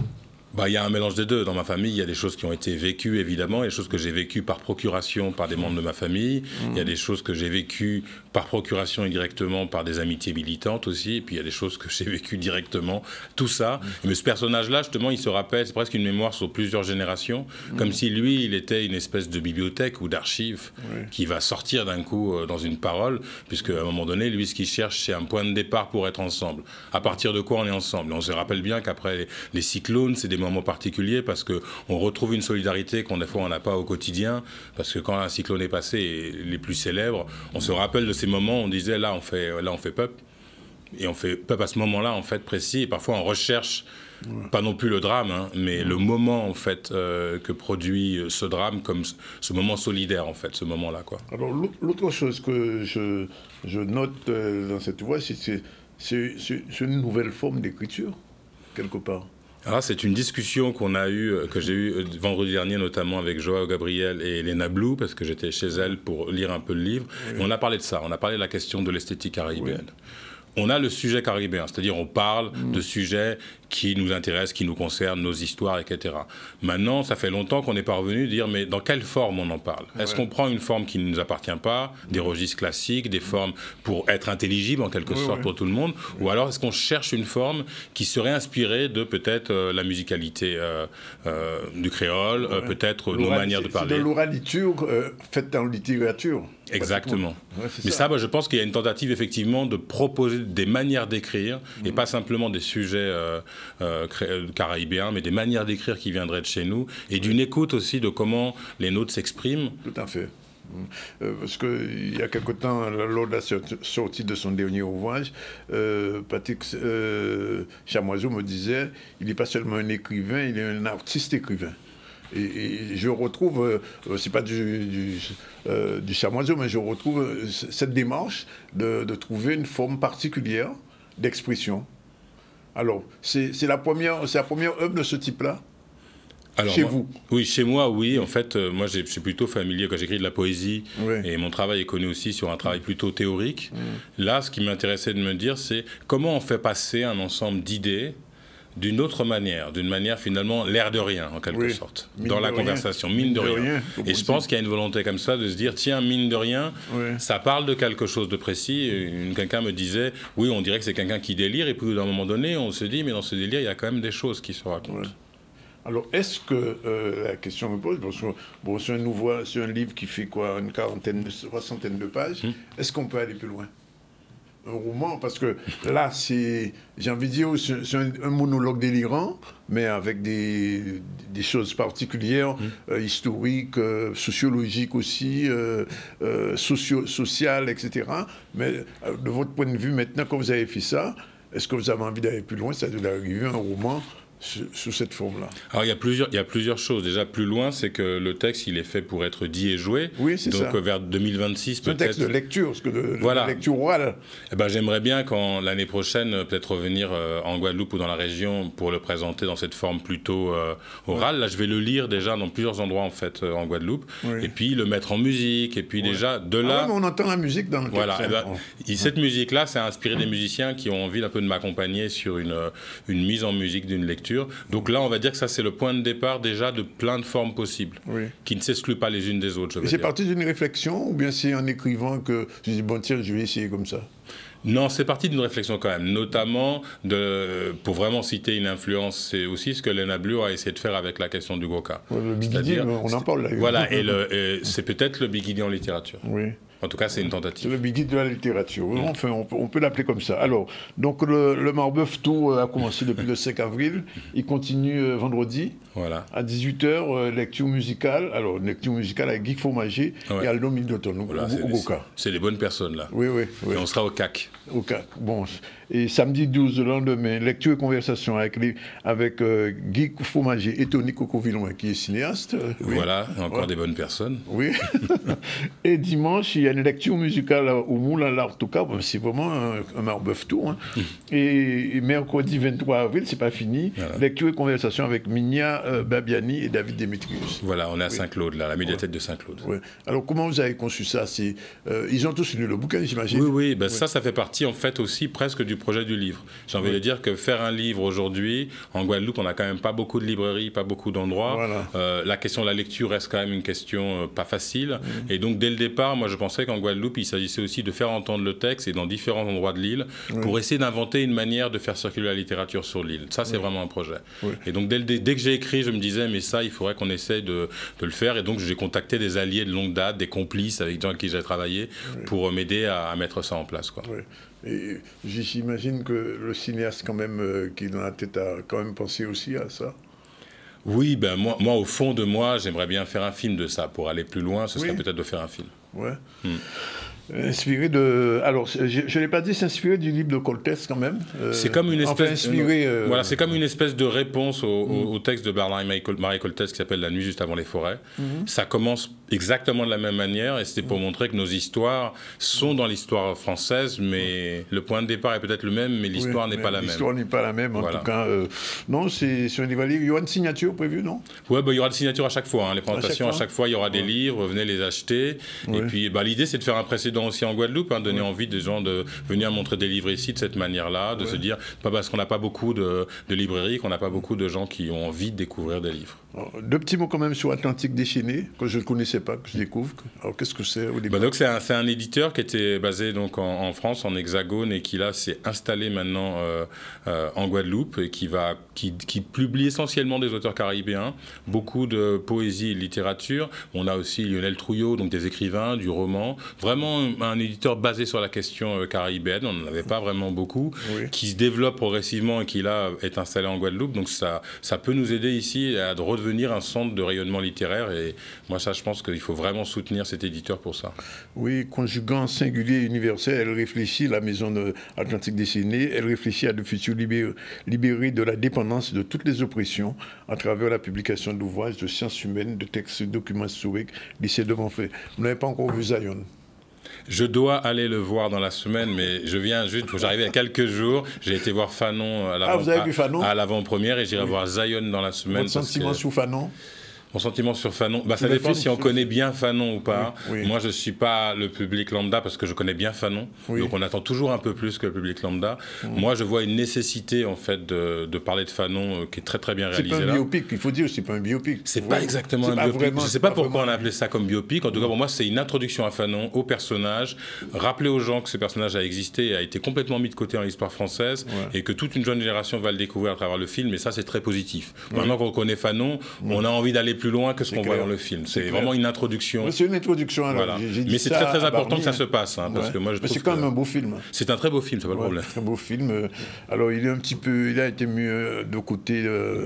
Il y a un mélange des deux. Dans ma famille, il y a des choses qui ont été vécues, évidemment. Il y a des choses que j'ai vécues par procuration par des membres de ma famille. Il y a des choses que j'ai vécues par procuration indirectement par des amitiés militantes aussi. Et puis, il y a des choses que j'ai vécues directement. Tout ça. Mais ce personnage-là, justement, il se rappelle, c'est presque une mémoire sur plusieurs générations. Comme si lui, il était une espèce de bibliothèque ou d'archive qui va sortir d'un coup dans une parole. Puisque à un moment donné, lui, ce qu'il cherche, c'est un point de départ pour être ensemble. À partir de quoi on est ensemble? Et on se rappelle bien qu'après les cyclones, c'est des moments particuliers parce qu'on retrouve une solidarité qu'on des fois on n'a pas au quotidien, parce que quand un cyclone est passé, les plus célèbres, on se rappelle de ces moments où on disait là on fait peuple, et on fait peuple à ce moment-là en fait précis, et parfois on recherche pas non plus le drame, hein, mais le moment en fait que produit ce drame, comme ce moment solidaire en fait, ce moment-là quoi. Alors l'autre chose que je note dans cette voie, c'est une nouvelle forme d'écriture quelque part. Alors c'est une discussion que j'ai eue vendredi dernier, notamment avec Joao Gabriel et Elena Blue, parce que j'étais chez elle pour lire un peu le livre. Et on a parlé de ça, on a parlé de la question de l'esthétique caribéenne. On a le sujet caribéen, c'est-à-dire on parle de sujets qui nous intéressent, qui nous concernent, nos histoires, etc. Maintenant, ça fait longtemps qu'on n'est pas revenu dire, mais dans quelle forme on en parle? Est-ce qu'on prend une forme qui ne nous appartient pas, des registres classiques, des formes pour être intelligibles en quelque sorte pour tout le monde, ou alors est-ce qu'on cherche une forme qui serait inspirée de peut-être la musicalité du créole, peut-être nos manières de parler? C'est de l'oraliture faite en littérature. Exactement. Mais ça, je pense qu'il y a une tentative effectivement de proposer des manières d'écrire, et pas simplement des sujets caribéens, mais des manières d'écrire qui viendraient de chez nous, et d'une écoute aussi de comment les nôtres s'expriment. Tout à fait. Parce qu'il y a quelque temps, lors de la sortie de son dernier ouvrage, Patrick Chamoiseau me disait, il n'est pas seulement un écrivain, il est un artiste écrivain. Et je retrouve, c'est pas du Chamoiseau, mais je retrouve cette démarche de trouver une forme particulière d'expression. Alors, c'est la première œuvre de ce type-là? Alors, chez vous? Oui, chez moi, oui. En fait, moi, je suis plutôt familier quand j'écris de la poésie. Et mon travail est connu aussi sur un travail plutôt théorique. Là, ce qui m'intéressait de me dire, c'est comment on fait passer un ensemble d'idées d'une autre manière, d'une manière finalement l'air de rien, en quelque sorte, dans la conversation, mine de rien. Et je pense qu'il y a une volonté comme ça de se dire, tiens, mine de rien, ça parle de quelque chose de précis. Quelqu'un me disait, oui, on dirait que c'est quelqu'un qui délire, et puis à un moment donné, on se dit, mais dans ce délire, il y a quand même des choses qui se racontent. Alors, est-ce que, la question me pose, c'est un livre qui fait quoi, une soixantaine de pages, est-ce qu'on peut aller plus loin? Un roman, parce que là, j'ai envie de dire, c'est un monologue délirant, mais avec des choses particulières, historiques, sociologiques aussi, sociales, etc. Mais de votre point de vue, maintenant, quand vous avez fait ça, est-ce que vous avez envie d'aller plus loin, c'est-à-dire d'arriver à un roman sous cette forme-là? Alors il y a plusieurs choses. Déjà, plus loin, c'est que le texte, il est fait pour être dit et joué. Oui, c'est ça. Donc vers 2026, peut-être... C'est un texte de lecture, parce que voilà. de lecture orale. Eh ben, j'aimerais bien, l'année prochaine, peut-être revenir en Guadeloupe ou dans la région pour le présenter dans cette forme plutôt orale. Là, je vais le lire déjà dans plusieurs endroits, en fait, en Guadeloupe. Oui. Et puis le mettre en musique. Et puis déjà, de là... Ah oui, mais on entend la musique dans le texte. Voilà. Eh ben, cette musique-là, ça a inspiré des musiciens qui ont envie un peu de m'accompagner sur une mise en musique d'une lecture. Donc là, on va dire que ça, c'est le point de départ déjà de plein de formes possibles, qui ne s'excluent pas les unes des autres. Et c'est parti d'une réflexion, ou bien c'est en écrivant que je dis, bon tiens, je vais essayer comme ça? Non, c'est parti d'une réflexion quand même, notamment, pour vraiment citer une influence, c'est aussi ce que Léna Blur a essayé de faire avec la question du Goka. Le Bigidi, on en parle là. Voilà, et c'est peut-être le Bigidi en littérature. Oui. En tout cas, c'est une tentative. C'est le Bigidi de la littérature. Enfin, on peut l'appeler comme ça. Alors, donc le Marbeuf Tour a commencé depuis le 5 avril. Il continue vendredi. Voilà. À 18h, lecture musicale. Alors, lecture musicale avec Guy Fromager et Aldo Middleton, voilà, au Goka. C'est les bonnes personnes, là. Oui. Et on sera au CAC. Au CAC. Bon. Et samedi 12, le lendemain, lecture et conversation avec Guy Fromager et Tony Coco-Villon, qui est cinéaste. Voilà, encore des bonnes personnes. Oui. Et dimanche, il y a une lecture musicale au Moulin l'Artoka. C'est vraiment un Marbeuf Tour. Hein. Et mercredi 23 avril, c'est pas fini. Voilà. Lecture et conversation avec Minia Babiani et David Demetrius. Voilà, on est à Saint-Claude, là, la médiathèque de Saint-Claude. Oui. Alors, comment vous avez conçu ça? Ils ont tous lu le bouquin, j'imagine? Oui. Ben, ça fait partie, en fait, aussi presque du projet du livre. J'ai envie de dire que faire un livre aujourd'hui, en Guadeloupe, on n'a quand même pas beaucoup de librairies, pas beaucoup d'endroits. Voilà. La question de la lecture reste quand même une question pas facile. Et donc, dès le départ, moi, je pensais qu'en Guadeloupe, il s'agissait aussi de faire entendre le texte et dans différents endroits de l'île pour essayer d'inventer une manière de faire circuler la littérature sur l'île. Ça, c'est vraiment un projet. Et donc, dès que j'ai écrit, je me disais, mais ça, il faudrait qu'on essaye de le faire. Et donc, j'ai contacté des alliés de longue date, des complices avec des gens avec qui j'ai travaillé pour m'aider à mettre ça en place, quoi. Et j'imagine que le cinéaste, quand même, qui dans la tête a quand même pensé aussi à ça. Oui, ben moi, au fond de moi, j'aimerais bien faire un film de ça. Pour aller plus loin, ce serait peut-être de faire un film. Ouais. Inspiré de... Alors, je ne l'ai pas dit, c'est inspiré du livre de Coltès quand même. C'est comme une espèce... inspiré... Voilà, c'est comme une espèce de réponse au texte de Bernard-Marie Coltès qui s'appelle « La nuit juste avant les forêts ». Ça commence exactement de la même manière et c'était pour montrer que nos histoires sont dans l'histoire française, mais le point de départ est peut-être le même, mais l'histoire n'est pas la même. L'histoire n'est pas la même, en tout cas. Non, c'est un livre. Il y aura une signature prévue, non? Oui, il y aura des signatures à chaque fois. Hein. Les présentations, à chaque fois, il y aura des livres, venez les acheter. Et puis, l'idée, c'est de faire un précédent aussi en Guadeloupe, donner envie des gens de venir montrer des livres ici de cette manière-là, de se dire, pas parce qu'on n'a pas beaucoup de librairies, qu'on n'a pas beaucoup de gens qui ont envie de découvrir des livres. Alors, deux petits mots quand même sur Atlantique Déchaîné, que je ne connaissais pas, que je découvre. Alors qu'est-ce que c'est au début? Donc c'est un éditeur qui était basé donc en France, en Hexagone, et qui là s'est installé maintenant en Guadeloupe et qui publie essentiellement des auteurs caribéens, beaucoup de poésie et de littérature. On a aussi Lionel Trouillot, donc des écrivains, du roman. Vraiment un éditeur basé sur la question caribéenne, on n'en avait pas vraiment beaucoup, qui se développe progressivement et qui là est installé en Guadeloupe. Donc ça peut nous aider ici à redevenir un centre de rayonnement littéraire. Et moi, ça, je pense qu'il faut vraiment soutenir cet éditeur pour ça. Oui, conjuguant singulier et universel, elle réfléchit, la maison de Atlantique Déchaîné, elle réfléchit à de futurs libérés de la dépendance de toutes les oppressions à travers la publication d'ouvrages de sciences humaines, de textes, de documents historiques, lycée de Montfait. Vous n'avez pas encore vu Zion? Je dois aller le voir dans la semaine, mais je viens juste, j'arrive il y a quelques jours, j'ai été voir Fanon à l'avant-première et j'irai voir Zion dans la semaine. Votre sentiment sur Fanon? Mon sentiment sur Fanon, ça dépend si on connaît bien Fanon ou pas. Moi, je ne suis pas le public lambda parce que je connais bien Fanon. Donc, on attend toujours un peu plus que le public lambda. Moi, je vois une nécessité, en fait, de parler de Fanon qui est très, très bien réalisée. C'est pas un biopic, il faut dire, c'est pas un biopic. C'est pas exactement un biopic. Je ne sais pas pourquoi on a appelé ça comme biopic. En tout cas, pour moi, c'est une introduction à Fanon, au personnage. Rappeler aux gens que ce personnage a existé et a été complètement mis de côté dans l'histoire française et que toute une jeune génération va le découvrir à travers le film. Et ça, c'est très positif. Maintenant qu'on connaît Fanon, on a envie d'aller plus plus loin que ce qu'on voit dans le film. C'est vraiment une introduction. C'est une introduction. Alors, voilà. Mais c'est très très important que ça se passe, hein, parce que moi je trouve c'est quand même un beau film. C'est un très beau film, c'est pas le problème. Un beau film. Alors il a été mis de côté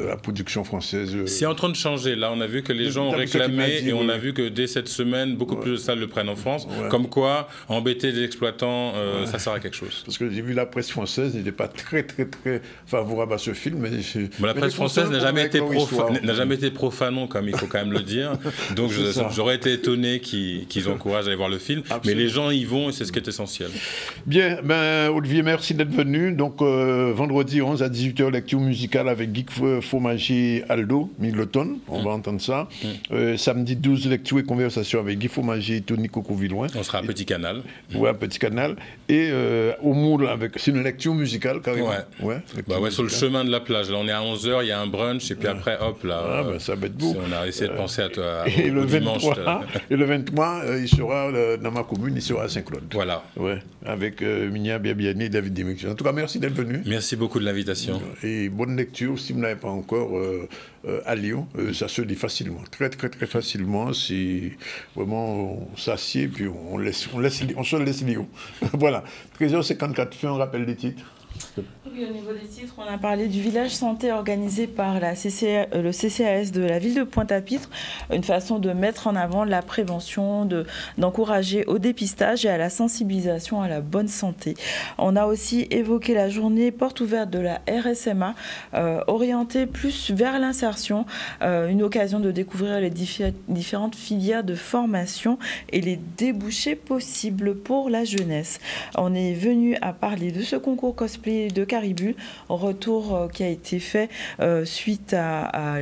la production française. C'est en train de changer. Là, on a vu que les gens ont réclamé et on a vu que dès cette semaine, beaucoup plus de salles le prennent en France. Comme quoi, embêter les exploitants, ça sert à quelque chose. Parce que j'ai vu la presse française n'était pas très favorable à ce film. Mais la presse française n'a jamais été profanon, comme il faut quand même le dire. Donc j'aurais été étonné qu'ils encouragent à aller voir le film. Absolument. Mais les gens y vont et c'est ce qui est essentiel. Bien, Olivier, merci d'être venu. Donc vendredi 11 à 18h, lecture musicale avec Guy Fromager Aldo, Migloton. On va entendre ça. Samedi 12, lecture et conversation avec Guy Fromager et Tony Coco-Villoin. On sera à Petit Canal. Oui, à Petit Canal. Et au Moule, c'est une lecture musicale carrément. Sur le chemin de la plage. Là, on est à 11h, il y a un brunch, et puis après, hop, là. Ça va être beau. On a essayé de penser à toi. Et le 23, il sera dans ma commune, il sera à Saint-Claude. Voilà. Ouais, avec Minia Biabiani et David Demix. En tout cas, merci d'être venu. Merci beaucoup de l'invitation. Et bonne lecture, si vous n'avez pas encore à Lyon, ça se lit facilement, très facilement. Si vraiment on s'assied, puis on se laisse lire. Voilà. 13h54, fais un rappel des titres. Oui, au niveau des titres, on a parlé du village santé organisé par le CCAS de la ville de Pointe-à-Pitre, une façon de mettre en avant la prévention, d'encourager au dépistage et à la sensibilisation à la bonne santé. On a aussi évoqué la journée porte ouverte de la RSMA, orientée plus vers l'insertion, une occasion de découvrir les différentes filières de formation et les débouchés possibles pour la jeunesse. On est venu à parler de ce concours cosplay de Caribou, retour qui a été fait suite à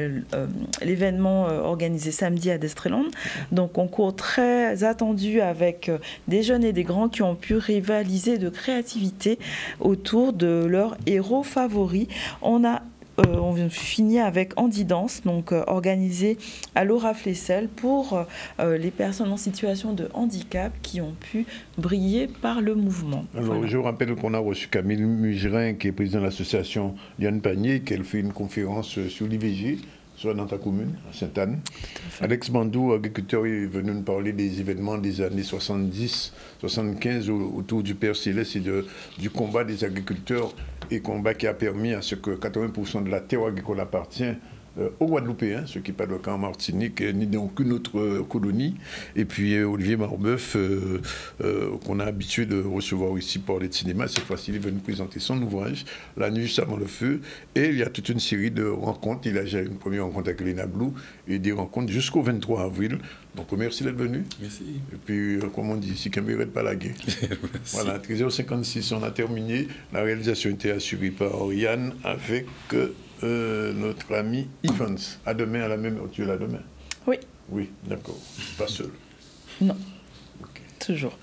l'événement organisé samedi à Destreland. Donc concours très attendu avec des jeunes et des grands qui ont pu rivaliser de créativité autour de leurs héros favoris. On finit avec Andy Dance, donc organisé à Laura Flessel pour les personnes en situation de handicap qui ont pu briller par le mouvement. Alors, voilà. Je vous rappelle qu'on a reçu Camille Mugerin, qui est président de l'association Yann Panier, qui a fait une conférence sur l'IVG, soit dans ta commune, à Sainte-Anne. Alex Bandou, agriculteur, est venu nous parler des événements des années 70-75 autour du Père Céleste et du combat des agriculteurs, et combat qui a permis à ce que 80% de la terre agricole appartient aux Guadeloupéens, ce qui n'est pas le cas en Martinique, ni dans aucune autre colonie. Et puis Olivier Marbeuf, qu'on a habitué de recevoir ici pour parler de cinéma, cette fois-ci il est venu présenter son ouvrage, La nuit juste avant le feu, et il y a toute une série de rencontres. Il a déjà eu une première rencontre avec Léna Blou, et des rencontres jusqu'au 23 avril. Donc merci d'être venu. Merci. Et puis, comme on dit ici, qu'un mérite pas la guerre. Voilà, 13h56, on a terminé. La réalisation était assurée par Yann avec notre ami Evans. À demain, à la même heure. Tu es là demain? Oui. Oui, d'accord. Pas seul? Non. Okay. Toujours.